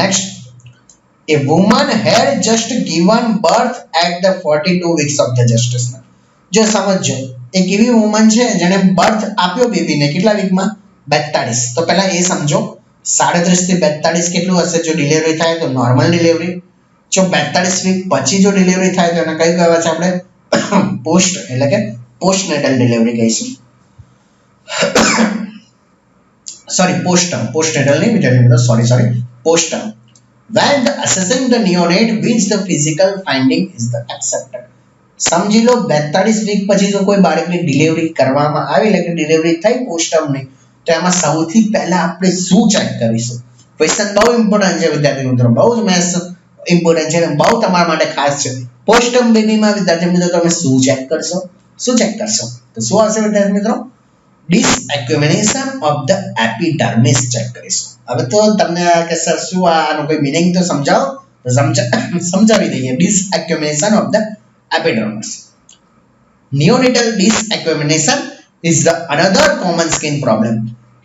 Next. A woman had just given birth at the 42 weeks of the gestation. જો સમજો, એક એવી વુમન છે જેને બર્થ આપ્યો બેબીને કેટલા વીકમાં? 42. તો પહેલા એ સમજો 37 થી 42 કેટલું હશે? જો ડિલિવરી થાય તો નોર્મલ ડિલિવરી. જો 42 વીક પછી જો ડિલિવરી થાય તો એને કયું કહેવાય છે આપણે? પોસ્ટ, એટલે કે પોસ્ટનેટલ ડિલિવરી કહીશું. સોરી, પોસ્ટનેટલ નહીં વિદ્યાર્થી મિત્રો, sorry, પોસ્ટર્મ. When the assessing the neonate which the physical finding is the accepted. સમજી લો 42 વીક પછી જો કોઈ બાળકની ડિલિવરી કરવામાં આવી, એટલે કે ડિલિવરી થઈ પોસ્ટર્મની, તો એમાં સૌથી પહેલા આપણે શું ચેક કરીશું? ક્વેશ્ચન બહુ ઇમ્પોર્ટન્ટ છે વિદ્યાર્થી મિત્રો, બહુ જ મેથ્સ ઇમ્પોર્ટન્ટ છે અને બહુ તમારા માટે ખાસ છે. પોસ્ટર્મ બેબીમાં વિદ્યાર્થી મિત્રો તમે શું ચેક કરશો? તો શું હશે વિદ્યાર્થી મિત્રો? ડિસએક્યુમિનેશન ઓફ ધ એપિડર્મિસ ચેક કરીશું. હવે તો તમને કે સર શું આનો કોઈ મિનિંગ તો સમજાવો, તો સમજાવી દઈએ. Desquamation of the epidermis. Neonatal desquamation is the another common skin problem.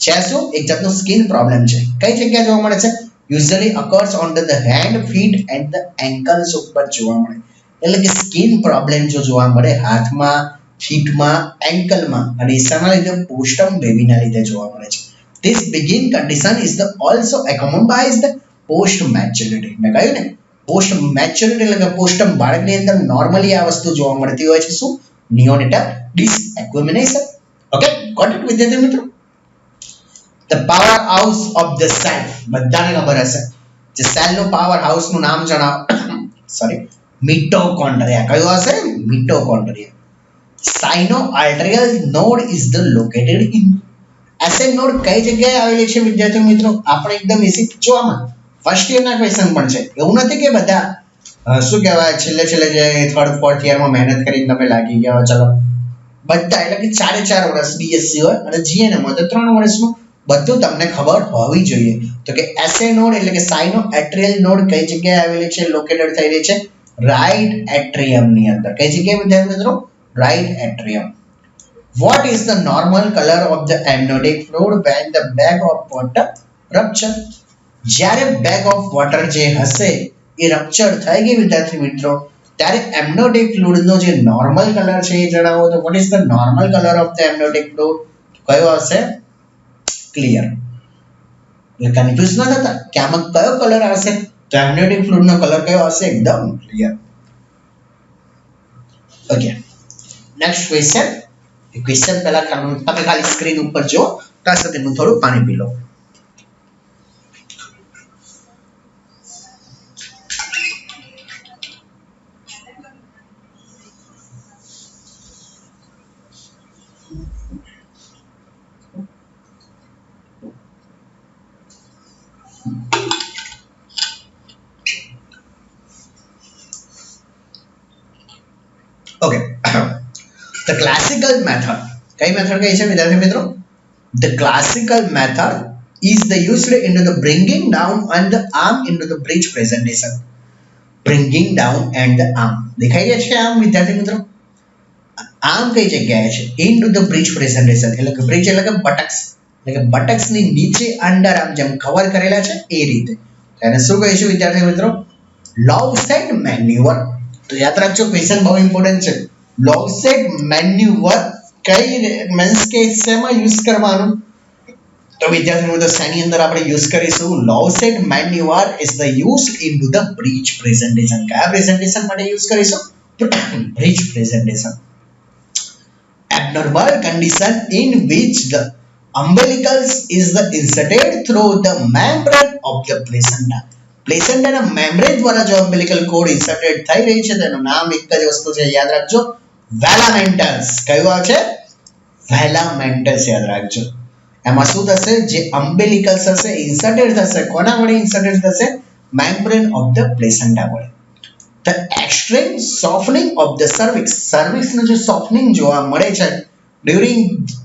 છે શું? એક જાતનો સ્કિન પ્રોબ્લેમ છે. કઈ જગ્યાએ જોવા મળે છે? Usually occurs on the hand, feet and the ankles ઉપર જોવા મળે. એટલે કે સ્કિન પ્રોબ્લેમ જો જોવા મળે હાથમાં, ફીટમાં, એન્કલમાં, અને શાના લીધે? પોસ્ટમ બેબીના લીધે જોવા મળે છે. This benign condition is the also accompanied post maturity. મેં કહ્યું ને, પોસ્ટ મેચ્યોરિટી એટલે કે પોસ્ટમ બાળકની અંદર નોર્મલી આ વસ્તુ જોવા મળતી હોય છે. શું? Neonatal desquamation. Okay, got it વિદ્યાર્થી મિત્રો? The powerhouse of the cell. બધાને ખબર હશે જે સેલનું પાવર હાઉસનું નામ જણાવો. Sorry, mitochondria. કયું હશે? Mitochondria. Sino arterial node is the located in. SN node કઈ જગ્યાએ આવેલી છે વિદ્યાર્થી મિત્રો? આપણે એકદમ ઇઝી જોવામાં ફર્સ્ટ યરના ક્વેશ્ચન પણ છે. એવું નથી કે બધા શું કહેવાય છેલ્લે જે થર્ડ ફોર્થ યરમાં મહેનત કરીને તમે લાગી ગયા ચલો બધા, એટલે કે 4 વર્ષ બીએસસી હોય અને જીએનએમ હોય તો 3 વર્ષનું બધું તમને ખબર હોવી જોઈએ. તો કે એસએ નોડ એટલે કે સાઇનો એટ્રિયલ નોડ કઈ જગ્યાએ આવેલી છે? લોકેટેડ થઈ રહી છે રાઇટ એટ્રિયમ ની અંદર. કઈ જગ્યાએ વિદ્યાર્થી મિત્રો? Right atrium. What is the normal color of the amniotic fluid when the bag of water rupture? જ્યારે બેગ ઓફ વોટર જે હશે એ રપ્ચર થઈ ગઈ વિદ્યાર્થી મિત્રો, ત્યારે એમનોટિક ફ્લુઇડ નો જે નોર્મલ કલર છે એ જણાવો. તો what is the normal color of the amniotic fluid? કયો હશે? ક્લિયર. એટલે કન્ફ્યુઝ ન થતા કે આમાં કયો કલર આવશે? તો એમનોટિક ફ્લુઇડ નો કલર કયો હશે? એકદમ clear. Okay, next question. Question પહેલા તમે ખાલી સ્ક્રીન ઉપર જો, ત્યાં સુધી હું થોડું પાણી પી લો. Okay, the classical method. કઈ મેથડ કઈ છે વિદ્યાર્થી મિત્રો? The classical method is the used into the bringing down and the arm into the bridge presentation. Bringing down and the arm. દેખાઈ રહ્યા છે આમ વિદ્યાર્થી મિત્રો? આમ કઈ જગ્યાએ છે? into the bridge presentation. એટલે કે bridge એટલે કે બટક્સ, એટલે કે બટક્સની નીચે અંડર આમ જેમ કવર કરેલા છે એ રીતે. એને શું કહીશું વિદ્યાર્થી મિત્રો? Lowset maneuver. તો યાદ રાખજો, ક્વેશ્ચન બહુ ઇમ્પોર્ટન્ટ છે. Lowset maneuver કઈ મીન્સ કે શેમાં યુઝ કરવાનું? તો વિદ્યાર્થી મિત્રો શેની અંદર આપણે યુઝ કરીશું? Lowset maneuver is the used into the bridge presentation. કયા પ્રેઝન્ટેશન માટે યુઝ કરીશું? bridge presentation. Abnormal condition in which the umbilicus is the inserted through the membrane of the placenta. પ્લેસેન્ટાના મેમ્બ્રેન દ્વારા જો અમ્બિલિકલ કોડ ઇન્સર્ટેડ થઈ રહી છે તેનું નામ એક જ વસ્તુ છે, યાદ રાખજો, વેલામેન્ટસ. કયું છે? વેલામેન્ટસ. યાદ રાખજો. એમાં શું થશે? જે અમ્બિલિકલ્સ હશે ઇન્સર્ટેડ થશે. કોના વડે ઇન્સર્ટેડ થશે? મેમ્બ્રેન ઓફ ધ પ્લેસેન્ટા વડે. The extreme softening of the cervix. સર્વિક્સનું જે સોફનિંગ જોવા મળે છે ડ્યુરિંગ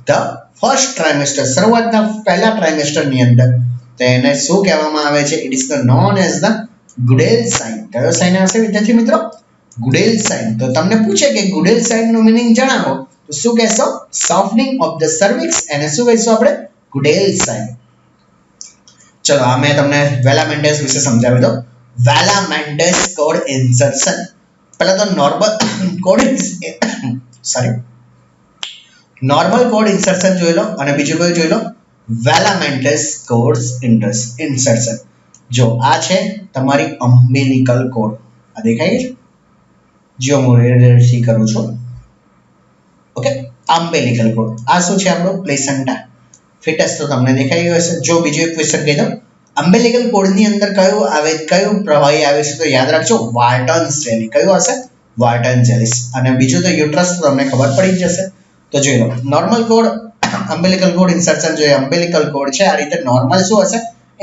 ધ ફર્સ્ટ ટ્રાઇમેસ્ટર, શરૂઆતના પહેલા ટ્રાઇમેસ્ટરની અંદર, તો એને શું કહેવામાં આવે છે? It is the known as the Goodell sign. કયો સાઇન આવશે વિદ્યાર્થી મિત્રો? Goodell sign. તો તમને પૂછે કે ગુડેલ સાઇન નું મિનિંગ જણાવો, તો શું કહેશો? સોફનિંગ ઓફ ધ સર્વિક્સ. એને શું કહીશું આપણે? ગુડેલ સાઇન. ચલો આ મેં તમને વેલામેન્ટસ વિશે સમજાવી દો. વેલામેન્ટસ કોડ ઇન્સર્શન. પહેલા તો normal code normal code insertion જોઈ લો, અને બીજું કયું જોઈ લો? વેલામેન્ટસ કોડ્સ ઇન્સર્શન. જો આ છે તમારી અમ્બિલિકલ કોડ, આ દેખાય છે? જો હું રેડથી કરું છું. Okay, umbilical cord. આ શું છે આપણો? પ્લેસેન્ટા. ફિટસ તો તમને દેખાઈ ગયું હશે. જો બીજું એક ક્વેશ્ચન કહી દઉં, અમ્બિલિકલ કોડની અંદર કયું પ્રવાહી આવે છે? તો યાદ રાખજો, વાર્ટન્સ જેલી. કયું હશે? વાર્ટન જેલિસ. અને બીજું તો યુટ્રસ, તો તમને ખબર પડી જશે. તો જોઈ લો, નોર્મલ કોડ, અમ્બિલિકલ કોડ ઇન્સર્શન. જોઈએ અમ્બિલિકલ કોડ છે આ રીતે નોર્મલ શું હશે?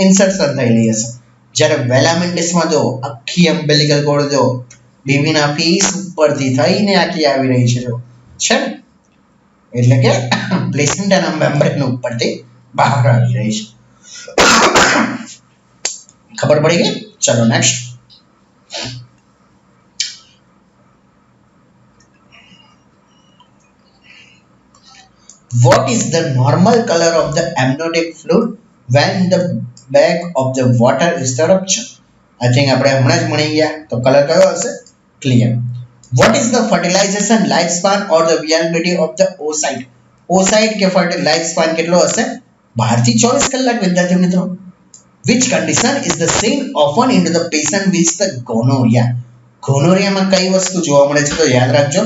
ઇન્સર્શન થયેલી હશે. જ્યારે વેલામેન્ટિસમાં જો આખી અમ્બિલિકલ કોડ જો બેબીના ફેસ ઉપરથી થઈને આખી આવી રહી છે, જો છે ને, એટલે કે પ્લેસેન્ટાના મેમ્બ્રેન ઉપરથી બહાર આવી રહી છે. ખબર પડી ગઈ? ચલો next. What is the normal color of the amniotic fluid when the bag of the water is the rupture? I think આપણે હમણાં જ મળી ગયા તો કલર કયો હશે? Clear. What is the fertilization lifespan or the viability of the oocyte? Oocyte કે lifespan કેટલો હશે? 12 થી 24 કલાક વિદ્યાર્થી મિત્રો. Which condition is the seen often into the patient with the gonorrhea? Gonorrhea માં કઈ વસ્તુ જોવા મળે છે તો યાદ રાખજો.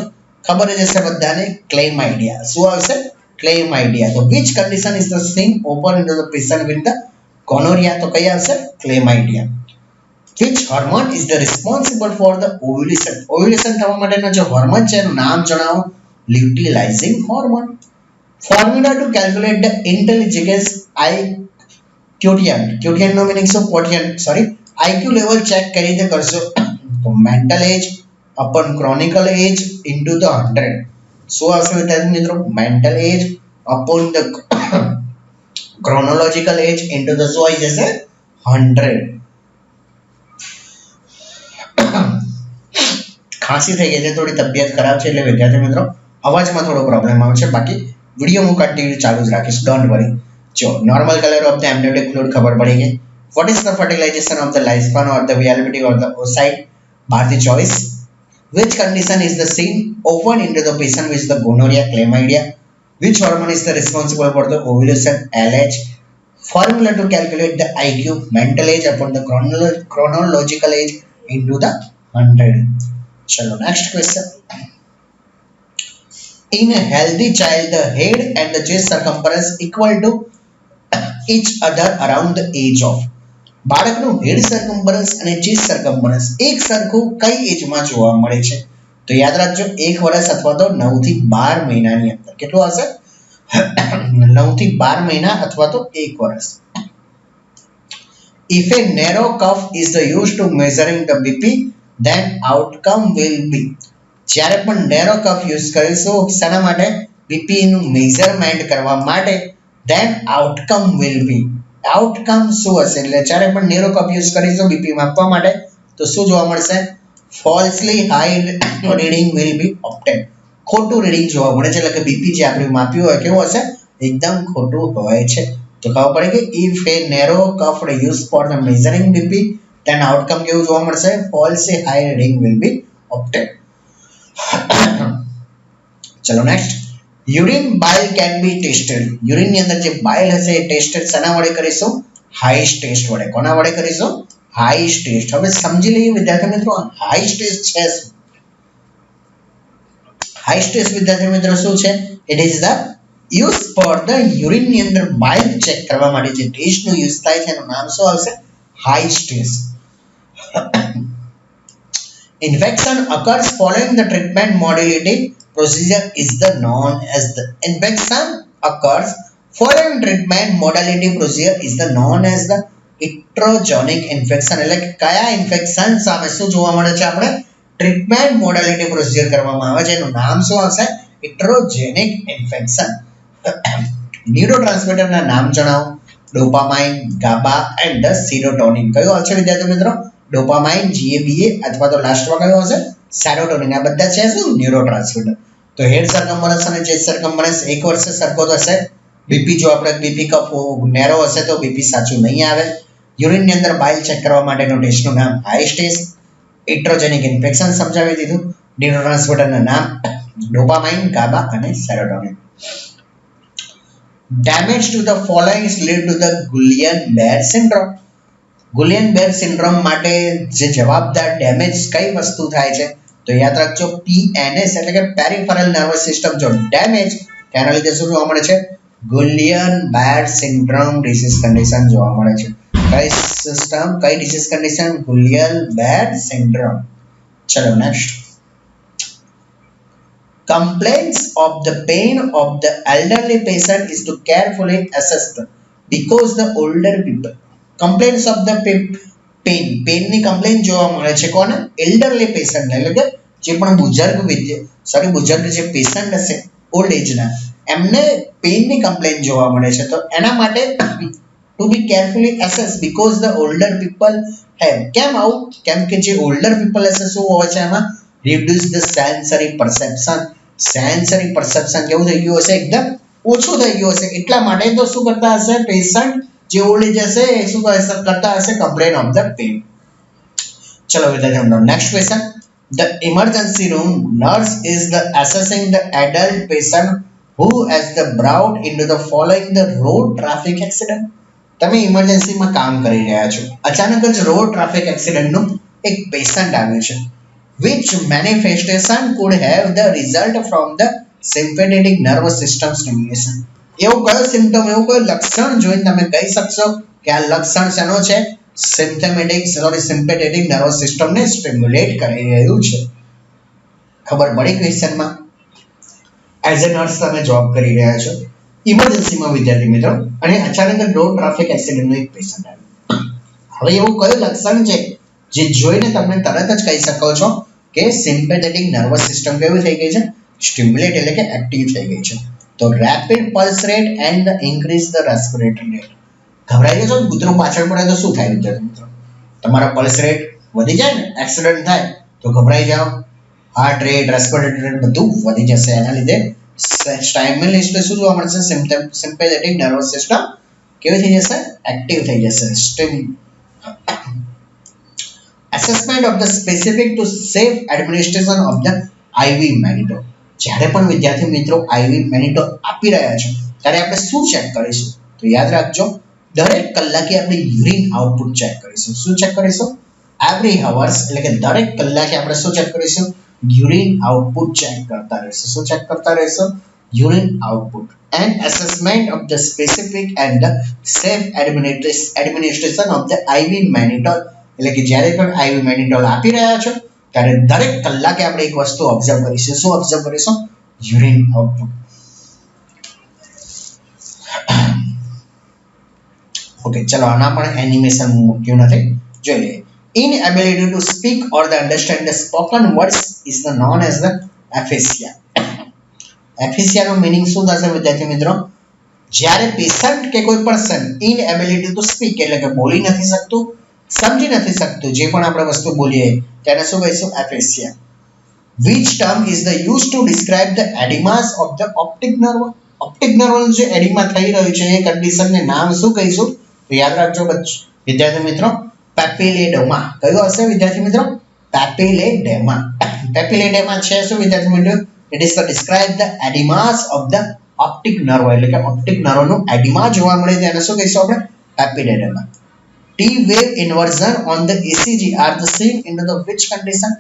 ખબર જ હશે બધાને, ક્લેમાઇડિયા. શું આવશે? Chlamydia. So which condition is the seen open into the patient with the gonorrhea? તો કઈ આવશે? Chlamydia. Which hormone is the responsible for the ovulation? Ovulation થવા માટેનો જે હોર્મોન છે એનું નામ જણાવો. Luteinizing hormone. Formula to calculate the intelligence quotient. Quotient no meaning શું? Quotient, sorry. IQ level check કઈ રીતે કરશો? તો mental age upon chronicle age into the 100. શું આવશે વિદ્યાર્થી મિત્રો? Mental age upon the chronological age into the શું આવી જશે? 100. ખાંસી થઈ ગઈ છે, થોડી તબિયત ખરાબ છે એટલે વિદ્યાર્થી મિત્રો અવાજમાં થોડો પ્રોબ્લેમ આવે છે. બાકી વિડીયો હું કન્ટિન્યુ ચાલુ જ રાખીશ, ડોન્ટ વરી. જો normal colour of the amniotic fluid ખબર પડી ગઈ. What is the fertilisation of the lifespan or the viability of the oocyte? 12 થી 24. Which condition is the seen often into the patient with the gonorrhea, chlamydia? Which hormone is the responsible for the ovulation? LH. Formula to calculate the IQ, mental age upon the chronological age into the 100. Chalo, next question. In a healthy child, the head and the chest circumference equal to each other around the age of. બાળકનું હેડ circumference અને chest circumference એક સરખું કઈ એજમાં જોવા મળે છે? તો યાદ રાખજો 1 વર્ષ અથવા તો 9 થી 12 મહિનાની અંદર. કેટલું હશે? 9 થી 12 મહિના અથવા તો 1 વર્ષ. If a narrow cuff is used to measuring the BP, then outcome will be. જ્યારે પણ નેરો કફ યુઝ કરીશું શાના માટે? બીપી નું મેઝરમેન્ટ કરવા માટે, then outcome will be. Outcome શું હશે? એટલે જ્યારે પણ નેરો કપ યુઝ કરીશું બીપી માપવા માટે તો શું જોવા મળશે? Falsely high reading will be ઓબ્ટેન. ખોટું રીડિંગ જોવા મળે છે, એટલે કે બીપી જે આપણે માપ્યું હોય કેવું હશે? એકદમ ખોટું હોય છે. તો ખબર પડે કે if a narrow cuff use for the measuring BP then outcome કેવું જોવા મળશે? Falsely high reading will be obtain. ચલો next. Urine bile can be tested. Urine ની અંદર જે બાઇલ હશે એ ટેસ્ટેડ શેના વડે કરીશું? હાઈસ ટેસ્ટ વડે. કોના વડે કરીશું? હાઈસ ટેસ્ટ. હવે સમજી લઈએ વિદ્યાર્થી મિત્રો હાઈસ ટેસ્ટ છે શું? હાઈસ ટેસ્ટ વિદ્યાર્થી મિત્રો શું છે? It is the use for the urine ની અંદર બાઇલ ચેક કરવા માટે જે ટેસ્ટ નો યુઝ થાય છે એનું નામ શું આવશે? હાઈસ test. Infection occurs following the treatment modality procedure is the known as the infection occurs following treatment modality procedure is the known as the iatrogenic infection. એટલે કે કયા ઇન્ફેક્શન સામે શું જોવા મળે છે? આપણે ટ્રીટમેન્ટ મોડાલિટી પ્રોસિજર કરવામાં આવે છે એનું નામ શું આવશે? iatrogenic infection. ન્યુરોટ્રાન્સમીટર ના નામ જણાવો. Dopamine, GABA and serotonin. કયો આવશે વિદ્યાર્થી મિત્રો? ડોપામાઇન, GABA અથવા તો લાસ્ટમાં કયો હશે? સેરોટોનિન. આ બધા છે શું? ન્યુરોટ્રાન્સમીટર. તો હેડ સર્કમ્ફરન્સ અને ચેસ્ટ સર્કમ્ફરન્સ 1 વર્ષે સરખો થશે. બીપી જો આપણે બીપી કપ નેરો હશે તો બીપી સાચું નહીં આવે. યુરિન ની અંદર બાઇલ ચેક કરવા માટેનો ટેસ્ટનું નામ હાઈસ ટેસ્ટ. ઇટ્રોજેનિક ઇન્ફેક્શન સમજાવી દીધું. ન્યુરોટ્રાન્સમીટરના નામ ડોપામાઇન, ગાબા અને serotonin. Damage to the following is lead to the Guillain-Barré syndrome. Guillain-Barré syndrome માટે જે જવાબદાર ડેમેજ કઈ વસ્તુ થાય છે? તો યાદ રાખજો PNS એટલે કે પેરિફેરલ નર્વસ સિસ્ટમ જો ડેમેજ તેના લીધે શું જોવા મળે છે? Guillain-Barré syndrome ડિસીઝ કન્ડિશન જોવા મળે છે. કઈ સિસ્ટમ, કઈ ડિસીઝ કન્ડિશન? Guillain-Barré syndrome. ચલો next. Complaints of the pain of the elderly patient is to carefully assessed because the older people. Complaints of the pain ની કમ્પ્લેન જોવા મળે છે કોને? એલ્ડરલી પેશન્ટ એટલે કે જે પણ બુઝુર્ગ જે પેશન્ટ હશે ઓલ્ડ એજના એમને પેઇનની કમ્પ્લેન જોવા મળે છે. તો એના માટે to be carefully assess because the older people have. કેમ આવું? કેમ કે જે ઓલ્ડર પીપલ હશે શું હોય છે એમાં reduce the sensory perception. Sensory perception કેવું થઈ ગયું હશે? એકદમ ઓછું થઈ ગયું હશે. એટલા માટે તો શું કરતા હશે પેશન્ટ જે ઓલ્ડ એજ હશે એ શું કરતા હશે? Complain of the pain. ચલો વિદ્યાર્થીઓ, next question. The emergency room nurse is the assessing the adult patient who has the brought into the following the road traffic accident. તમે ઇમરજન્સીમાં કામ કરી રહ્યા છો, અચાનક જ રોડ ટ્રાફિક એક્સિડન્ટનું એક પેશન્ટ આવ્યું છે. which manifestation could have the result from the sympathetic nervous system stimulation. એવું કયો સિમ્પટમ, એવું કયો લક્ષણ જોઈને તમે કહી શકશો કે આ લક્ષણ શેનો છે? સિમ્પેથેટિક નર્વસ સિસ્ટમને સ્ટિમ્યુલેટ કરી રહ્યું છે. ખબર પડી ક્વેશ્ચનમાં? એઝ અ નર્સ તમે જોબ કરી રહ્યા છો ઇમરજન્સીમાં વિદ્યાર્થી મિત્રો, અને અચાનક રોડ ટ્રાફિક એક્સિડન્ટનો એક પેશન્ટ આવ્યો. હવે એવું કયું લક્ષણ છે જે જોઈને તમે તરત જ કહી શકો છો કે સિમ્પેથેટિક નર્વસ સિસ્ટમ કેવી થઈ ગઈ છે? સ્ટિમ્યુલેટ એટલે કે એક્ટિવ થઈ ગઈ છે. તો rapid pulse rate and increase the respiratory rate. ગભરાઈ જશો, કૂતરું પાછળ પડે તો શું થાય વિદ્યાર્થી મિત્રો? તમારા પલ્સ રેટ વધી જાય ને, એક્સિડન્ટ થાય તો ગભરાઈ જાઓ, હાર્ટ રેટ, રેસ્પિરેટરી રેટ બધું વધી જશે. એના લીધે સ્ટાઇમ્યુલેશન શું જોવા મળશે? સિમ્પેથેટિક નર્વસ સિસ્ટમ કેવી થઈ જશે? એક્ટિવ થઈ જશે. Assessment of the specific to safe administration of the IV મેનિટો. જ્યારે પણ વિદ્યાર્થી મિત્રો IV મેનિટો આપી રહ્યા છો ત્યારે આપણે શું ચેક કરીશું? તો યાદ રાખજો, દરેક કલાકે આપણે યુરિન આઉટપુટ ચેક કરીશું. શું ચેક કરીશું? એવરી અવર્સ એટલે કે દરેક કલાકે આપણે શું ચેક કરીશું? યુરિન આઉટપુટ ચેક કરતા રહીશું. શું ચેક કરતા રહીશું? Urine output. And assessment of the specific and the safe administration of the IV મેનિટોલ. એટલે કે જ્યારે પણ IV મેનિટોલ આપી રહ્યા છો ત્યારે દરેક કલાકે આપણે એક વસ્તુ ઓબ્ઝર્વ કરીશું. શું ઓબ્ઝર્વ કરીશું? Urine output. ઓકે, ચલો આના પણ એનિમેશન મૂક્યું નથી, જોઈ લઈએ. Inability to speak or the understand the spoken words is the known as the aphasia. aphasia નો મીનિંગ શું થશે વિદ્યાર્થી મિત્રો? જ્યારે પેશન્ટ કે કોઈ પર્સન ઇનએબિલિટી ટુ સ્પીક એટલે કે બોલી નથી શકતું, સમજી નથી શકતું, જે પણ આપણે વસ્તુ બોલીએ તેને શું કહીશું? aphasia. which term is the used to describe the edemas of the optic nerve. optic nerve જે એડિમા થઈ રહ્યું છે એ કન્ડિશનને નામ શું કહીશું? તો યાદ રાખજો વિદ્યાર્થી મિત્રો, પેપિલેડેમા. કયું હશે વિદ્યાર્થી મિત્રો? પેપિલેડેમા. પેપિલેડેમા છે શું વિદ્યાર્થી મિત્રો? It is to describe the edemas of the optic nerve એટલે કે ઓપ્ટિક નર્વનું એડિમા જોવા મળે તેને શું કહીશું આપણે? પેપિલેડેમા. T wave inversion on the ECG are the seen in the which condition?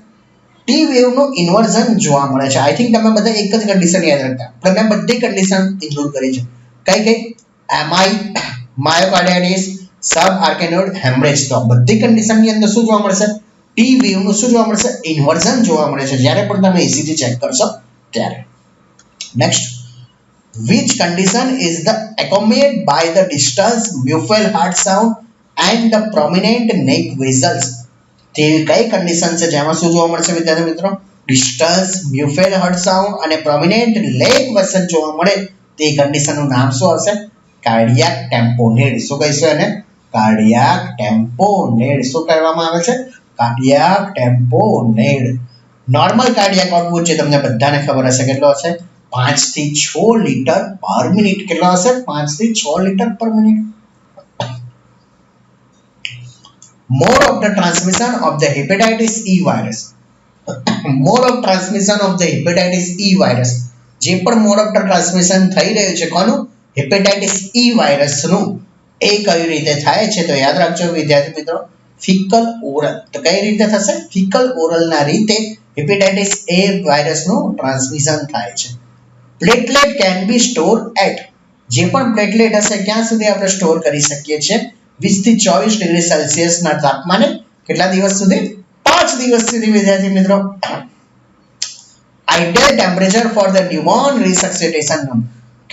T wave નું ઇન્વર્ઝન જોવા મળે છે. આઈ થિંક તમે બધા એક જ કન્ડિશન યાદ રાખતા, પણ મેં બધી કન્ડિશન ઇન્ક્લુડ કરી છે. કઈ કઈ? MI, માયોકાર્ડાઇટિસ, સબ આર્કેનોઇડ હેમરેજ. તો બધી કન્ડિશનની અંદર શું જોવા મળશે? T wave નું શું જોવા મળશે? ઇન્વર્ઝન જોવા મળે છે જ્યારે પણ તમે ECG ચેક કરશો ત્યારે. Next, which condition is the accompanied by the distal muffled heart sound and the prominent neck vessels? તે કઈ કન્ડિશન છે જેમાં શું જોવા મળશે વિદ્યાર્થી મિત્રો? ડિસ્ટન્સ, મ્યુફેલ હર્ટ સાઉન્ડ અને પ્રોમિનેન્ટ લેગ વેસલ જોવા મળે તે કન્ડિશનનું નામ શું હશે? કાર્ડિયાક ટેમ્પોનેડ. શું કહીશું એને? કાર્ડિયાક ટેમ્પોનેડ. શું કહેવામાં આવે છે? કાર્ડિયાક ટેમ્પોનેડ. નોર્મલ કાર્ડિયાક આઉટપુટ જે તમને બધાને ખબર હશે કેટલો હશે? 5 થી 6 લીટર પર મિનિટ. કેટલો હશે? 5 થી 6 લીટર પર minute. Mode of the transmission of the hepatitis E virus. Mode of transmission of the hepatitis E virus. જે પણ મોડ ઓફ ટ્રાન્સમિશન થઈ રહ્યું છે કોનું? હેપેટાઇટિસ E વાયરસનું. એ કઈ રીતે થાય છે? તો યાદ રાખજો વિદ્યાર્થી મિત્રો, ફિકલ ઓરલ. તો કઈ રીતે થશે? ફિકલ ઓરલના રીતે હેપેટાઇટિસ A વાયરસનું ટ્રાન્સમિશન થાય છે. Platelet can be store at. જે પણ પ્લેટલેટ હશે ક્યાં સુધી આપણે સ્ટોર કરી શકીએ છીએ? 20 થી 24 ડિગ્રી સેલ્સિયસના તાપમાને. કેટલા દિવસ સુધી? 5 દિવસ સુધી વિદ્યાર્થી મિત્રો. Ideal temperature for the newborn resuscitation.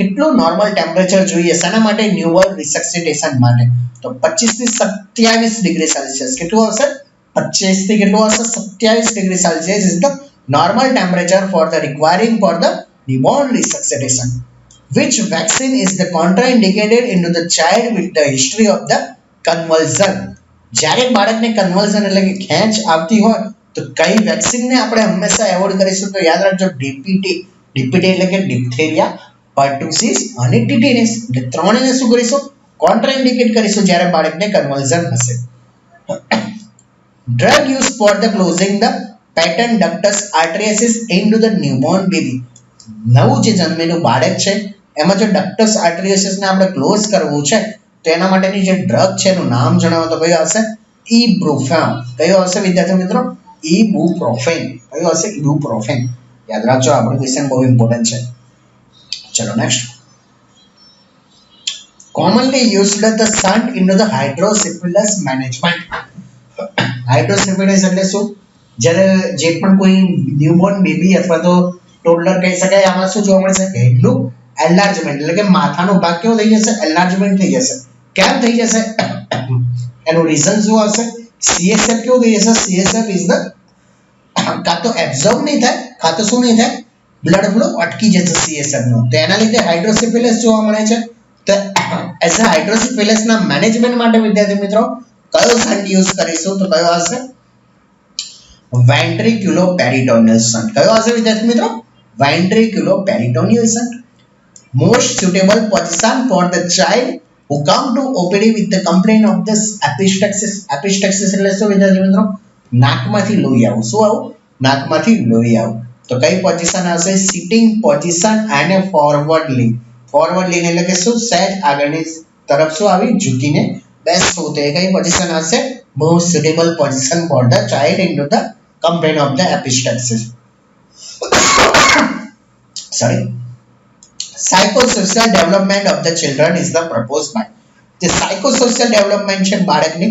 કેટલું નોર્મલ ટેમ્પરેચર જોઈએ શાના માટે? ન્યૂબોર્ન રિસક્સિટેશન માટે. તો 25 થી 27 ડિગ્રી સેલ્સિયસ. કેટલું હશે? 25 થી કેટલું હશે? 27 degree Celsius is the normal temperature for the requiring for the newborn resuscitation. which vaccine is the contraindicated into the child with the history of the convulsion. જ્યારે બાળકને કન્વલ્ઝન એટલે કે ખેંચ આવતી હોય તો કઈ વેક્સિનને આપણે હંમેશા એવોર્ડ કરીશું? તો યાદ રાખજો ડીપીટી. ડીપીટી એટલે કે ડિપ્થેરિયા, પર્ટુસિસ અને ટીટેનસ. એટલે ત્રણેયને શું કરીશું? કોન્ટ્રાઇન્ડિકેટ કરીશું જ્યારે બાળકને કન્વલ્ઝન હશે. Drug used for the closing the patent ductus arteriosus into the newborn baby. નવું જે જન્મેલું બાળક છે એમાં જો ડક્ટસ આર્ટેરિયોસિસ ને આપણે ક્લોઝ કરવું છે તો એના માટેની જે ડ્રગ છે એનું નામ જણાવો તો કયું આવશે? ઇબ્રુફેન. કયું આવશે વિદ્યાર્થી મિત્રો? ઇબુપ્રોફેન. કયું આવશે? ઇબુપ્રોફેન. યાદ રાખજો, આપણું ક્વેશ્ચન બહુ ઇમ્પોર્ટન્ટ છે. ચલો next. commonly used the shunt into the hydrocephalus management. હાઇડ્રોસેફેલસ એટલે શું? જ્યારે જે પણ કોઈ ન્યૂબોર્ન બેબી અથવા તો ટોડલર કહી શકાય, આમાં શું જોવા મળશે? હેડનું એન્લાર્જમેન્ટ એટલે કે માથાનો ભાગ કેવો થઈ જશે? એન્લાર્જમેન્ટ થઈ જશે. કેમ થઈ જશે? એનું રીઝન શું આવશે? સીએસએફ કેવું થઈ જશે? સીએસએફ ઇઝ ધ કાં તો એબ્ઝોર્બ નહીં થાય, કાં તો શું નહીં થાય? બ્લડ ફ્લો અટકી જશે સીએસએફ નો. તો એના લીધે હાઇડ્રોસેફેલસ જોવા મળે છે. તો એઝ અ હાઇડ્રોસેફેલસ ના મેનેજમેન્ટ માટે વિદ્યાર્થી મિત્રો કયો શન્ટ યુઝ કરીશું? તો કયો આવશે? Ventriculoperitoneal shunt. કયો આવશે વિદ્યાર્થી મિત્રો? Ventriculoperitoneal shunt. Most suitable position for the child who come to OPD with the complaint of this epistaxis. epistaxis એટલે શું વિદ્યાર્થી મિત્રો? નાકમાંથી લોહી આવું. શું આવું? નાકમાંથી લોહી આવું. તો કઈ પોઝિશન આવશે? સિટિંગ પોઝિશન અને ફોરવર્ડ લીન. ફોરવર્ડ લીન એટલે કે શું? સહેજ આગળની તરફ શું આવી? ઝૂકીને બેસવું. તો એ કઈ પોઝિશન હશે? Most suitable position for the child into the complaint of the epistaxis. Sorry. Psychosocial development of the children is the propose by. જે સાયકોસોશિયલ ડેવલપમેન્ટ છે બાળકની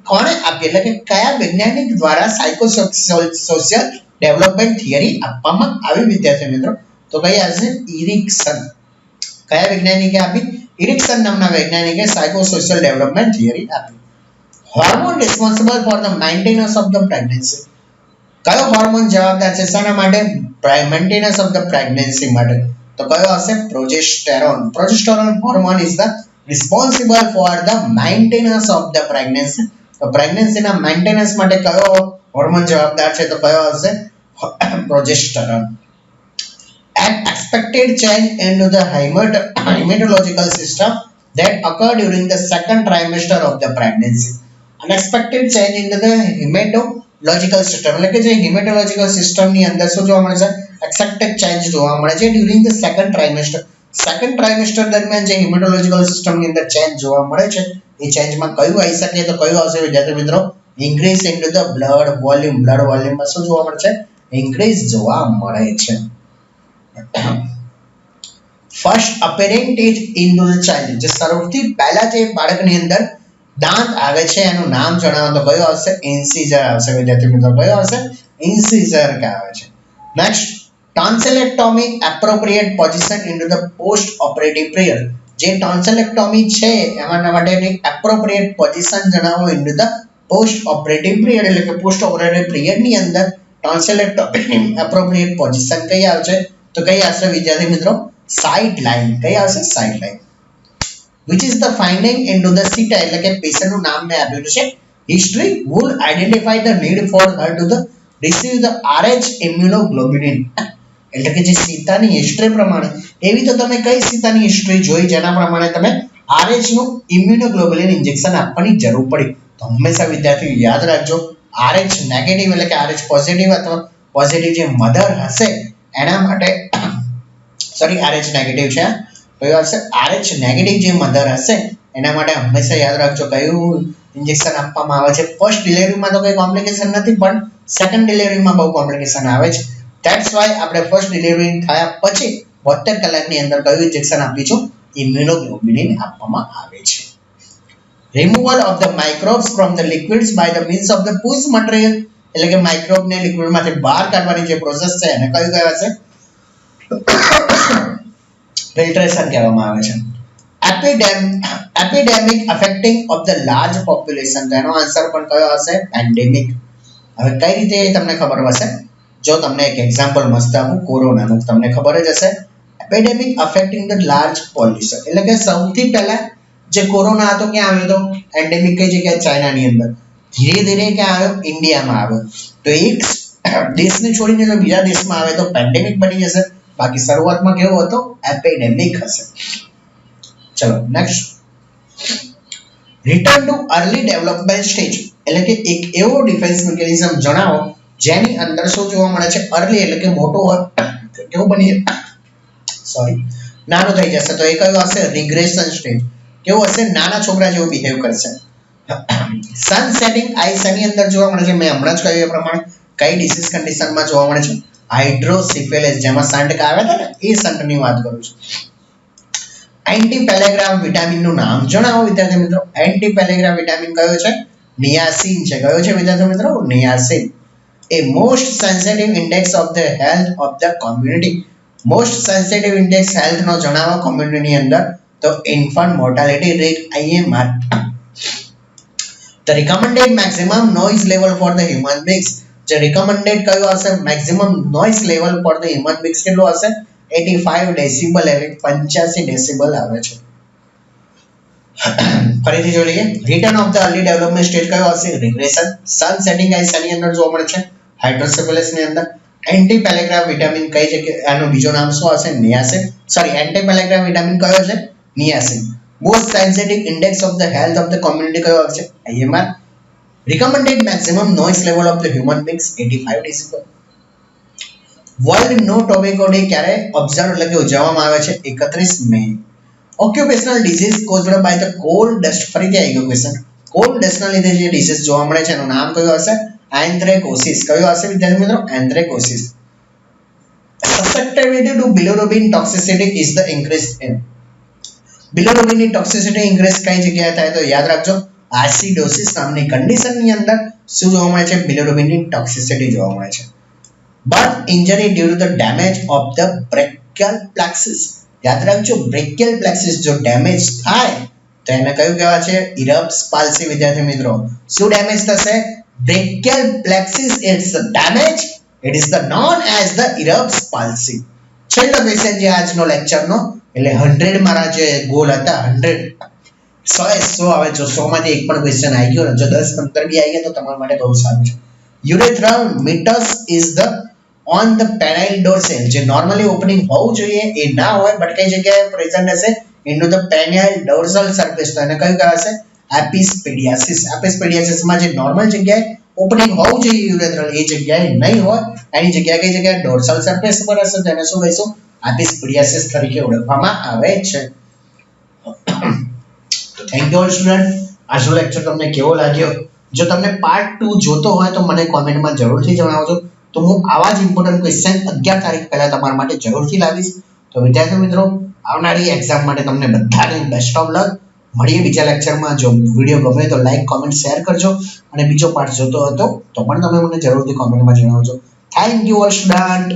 કોણે આપી? એટલે કે કયા વૈજ્ઞાનિક દ્વારા સાયકોસોશિયલ ડેવલપમેન્ટ થિયરી આપવામાં આવી વિદ્યાર્થી મિત્રો? તો કઈ આવશે? ઇરિકસન. કયા વૈજ્ઞાનિકે આપી? ઇરિકસન નામના વૈજ્ઞાનિકે સાયકોસોશિયલ ડેવલપમેન્ટ થિયરી આપી. Hormone responsible for the maintenance of the pregnancy. કયો હોર્મોન જવાબદાર છે શાના માટે? મેન્ટેનન્સ ઓફ ધ પ્રેગ્નન્સી માટે. તો કયો આવશે? Progesterone. Progesterone hormone is the responsible for the maintenance of the pregnancy. તો પ્રેગ્નન્સીના મેન્ટેનન્સ માટે કયો હોર્મોન જવાબદાર છે? તો કયો આવશે? Progesterone. An expected change into the hematological system that occur during the second trimester of the pregnancy. Unexpected change into the hematological system એટલે કે જે hematological system ની અંદર શું જોવા મળે છે? expected change જોવા મળે છે during the second trimester. second trimester દરમિયાન જે hematological system ની અંદર change જોવા મળે છે એ change માં કયું આવી શકે? તો કયું આવશે વિદ્યાર્થી મિત્રો? increase into the blood volume. blood volume માં શું જોવા મળે છે? increase જોવા મળે છે. First apparent age in the child. જે સૌથી પહેલા જે બાળકની અંદર દાંત આવે છે એનું નામ જણાવો તો કયું આવશે? ઇન્સીઝર આવશે વિદ્યાર્થી મિત્રો. કયો આવશે? ઇન્સીઝર કહેવાય છે. Next. Tonsillectomy appropriate position in the post operative period. જે ટોન્સિલેક્ટોમી છે એના માટેની એપ્રોપ્રિએટ પોઝિશન જણાવો in the post operative period એટલે કે પોસ્ટ ઓપરેટિવ પીરિયડ ની અંદર ટોન્સિલેક્ટોમી એપ્રોપ્રિએટ પોઝિશન કઈ આવશે? તો કઈ આવશે વિદ્યાર્થી મિત્રો? Side line. કઈ આવશે? Side line. which is the finding into the CETA એટલે કે પેશન્ટ નું નામ મેં આપ્યું છે. history would identify the need for her to the receive the RH immunoglobulin. એટલે કે જે સીતાની હિસ્ટ્રી પ્રમાણે એવી તો તમે કઈ સીતાની હિસ્ટ્રી જોઈ જેના પ્રમાણે તમે RH નું ઇમ્યુનોગ્લોબ્યુલિન ઇન્જેક્શન આપવાની જરૂર પડી? તો હંમેશા વિદ્યાર્થીઓ યાદ રાખજો RH નેગેટિવ એટલે કે RH પોઝિટિવ અથવા પોઝિટિવ જે મધર હશે એના માટે સોરી RH નેગેટિવ છે કયું આવશે? RH નેગેટિવ જે મધર હશે એના માટે હંમેશા યાદ રાખજો કયું ઇન્જેક્શન આપવામાં આવે છે? ફર્સ્ટ ડિલિવરીમાં તો કોઈ કોમ્પ્લિકેશન નથી પણ સેકન્ડ ડિલિવરીમાં બહુ કોમ્પ્લિકેશન આવે છે. ધેટ્સ વાય આપણે ફર્સ્ટ ડિલિવરી થયા પછી 72 કલાકની અંદર કયું ઇન્જેક્શન આપીશું? ઇમ્યુનોગ્લોબ્યુલિન આપવામાં આવે છે. Removal of the microbes from the liquids by the means of the push material એટલે કે માઇક્રોબને લિક્વિડમાંથી બહાર કાઢવાની જે પ્રોસેસ છે એને કયું કહેવાશે? ફિલ્ટ્રેશન કહેવામાં આવે છે. Epidemic affecting of the large population. તેનો આન્સર પણ કયો હશે? પેન્ડેમિક. હવે કઈ રીતે તમને ખબર હશે? જો તમને એક એક્ઝામ્પલ મસ્ત આપું કોરોનાનું તમને ખબર જ હશે epidemic affecting the large pollution, એટલે કે સૌથી પહેલા જે કોરોના હતો ક્યાં આવ્યો હતો? એન્ડેમિક કઈ જગ્યાએ? ચાઇનાની અંદર. ધીરે ધીરે ક્યાં આવ્યો? ઇન્ડિયામાં આવ્યો. તો એક દેશને છોડીને જો બીજા દેશમાં આવે તો પેન્ડેમિક બની જશે. બાકી શરૂઆતમાં કેવો હતો? એપિડેમિક હશે. ચલો next, return to early development stage, એટલે કે એક એવો ડિફેન્સ મિકેનિઝમ જણાવો જેની અંદર શું જોવા મળે છે? અર્લી એટલે કે મોટો હોય, કેવું બની સોરી નાનો થઈ જશે. તો એ કયો હશે? Regression stage. કેવું હશે? નાના છોકરા જેવું બિહેવ કરશે. સન સેટિંગ આઈ શેની અંદર જોવા મળે છે? મેં હમણાં જ કહ્યું એ પ્રમાણે કઈ ડિસીઝ કન્ડિશનમાં જોવા મળે છે? હાઇડ્રોસિફિલિસ, જેમાં સંટ આવે છે ને એ સંટની વાત કરું છું. એન્ટીપેલેગ્રામ વિટામિનનું નામ જણાવો વિદ્યાર્થી મિત્રો. એન્ટીપેલેગ્રામ વિટામિન કયો છે? નિયાસિન છે. કયો છે વિદ્યાર્થી મિત્રો? Niacin. A most sensitive index of the health of the community. Most sensitive index health નો જણાવો કોમ્યુનિટીની અંદર. તો infant mortality rate, IMR. The recommended maximum noise level for the human beings. જે રિકમેન્ડેડ કયો હશે? Maximum noise level for the human beings કેટલો હશે? 85 ડેસિબલ, એટલે 85 ડેસિબલ આવે છે. ફરીથી જોઈ લઈએ. Return of the early development stage કયો હશે? રિગ્રેશન. સન સેટિંગ આઈ શેની અંદર જોવા મળે છે? હાઇડ્રોસિફિલિસ ની અંદર. એન્ટીપેલેગ્રામ વિટામિન કઈ જગ્યાએ? આનો બીજો નામ શું હશે? નિયાસિન. સોરી, એન્ટીપેલેગ્રામ વિટામિન કયો છે? Niacin. Most sensitive index of the health of the community કયો હશે? IMR. Recommended maximum noise level of the human beings 85 decibel. World no tobacco day ક્યારે ઓબ્ઝર્વ એટલે કે ઉજવવામાં આવે છે? 31 May. Occupational disease caused by the coal dust. ફરીથી આવી ગયો ક્વેશ્ચન. કોલ ડસ્ટના લીધે જે ડિઝીઝ જોવા મળે છે એનું નામ કયું હશે? એન્થ્રેકોસિસ. કયું હશે વિદ્યાર્થી મિત્રો? Anthracosis. Susceptibility to bilirubin toxicity is the increase in. બિલિરુબિનની ટોક્સિસિટી ઇન્ક્રીઝ કઈ જગ્યાએ થાય? તો યાદ રાખજો, એસિડોસિસ નામની કન્ડિશનની અંદર શું જોવા મળે છે? બિલિરુબિનની ટોક્સિસિટી જોવા મળે છે. Birth injury due to the damage of the brachial plexus. યાદ રાખજો, બ્રેકિયલ પ્લેક્સિસ જો ડેમેજ થાય તો એને કયું કહેવાય છે? Erb's palsy. વિદ્યાર્થી મિત્રો, શું ડેમેજ થશે? Brachial plexus it's damage, it is the known as the Erb's palsy. છેલ્લો ક્વેશ્ચન જે આજનો લેક્ચરનો, એટલે 100 મારા જે ગોલ હતા 100 100 આવે. જો 100 માંથી એક પણ ક્વેશ્ચન આવી ગયો ને, જો 10-15 બી આવી ગયા તો તમારા માટે બહુ સારું છે. Urethral meatus is the on the penile dorsal. જે નોર્મલી ઓપનિંગ હોવું જોઈએ એ ના હોય, બટ કઈ જગ્યાએ પ્રેઝન્ટ હશે? Into the penile dorsal surface. તો એને કયું કહેવાશે? એપિસ્પેડિયાસિસ. એપિસ્પેડિયાસિસ માં જે નોર્મલ જગ્યાએ ઓપનિંગ હોવું જોઈએ યુરેથ્રલ, એ જગ્યાએ નહીં હોય, એની જગ્યાએ કઈ જગ્યાએ? ડોર્સલ સરફેસ પર હશે. તો એને શું કહીશું? એપિસ્પેડિયાસિસ તરીકે ઓળખવામાં આવે છે. Thank you all student. આજનો લેક્ચર તમને કેવો લાગ્યો? જો તમને પાર્ટ 2 જોતો હોય તો મને કોમેન્ટમાં જરૂરથી જણાવજો. તો હું આવા જ ઇમ્પોર્ટન્ટ ક્વેશ્ચન 11 તારીખ પહેલા તમારા માટે જરૂરથી લાવીશ. તો વિદ્યાર્થી મિત્રો, આવનારી એક્ઝામ માટે તમને બધાને બેસ્ટ ઓફ લક. મળીએ બીજા લેક્ચરમાં. જો વિડીયો ગમે તો લાઈક, કોમેન્ટ, શેર કરજો. અને બીજો પાર્ટ જોતો હતો તો પણ તમે મને જરૂરથી કોમેન્ટમાં જણાવજો. Thank you all student.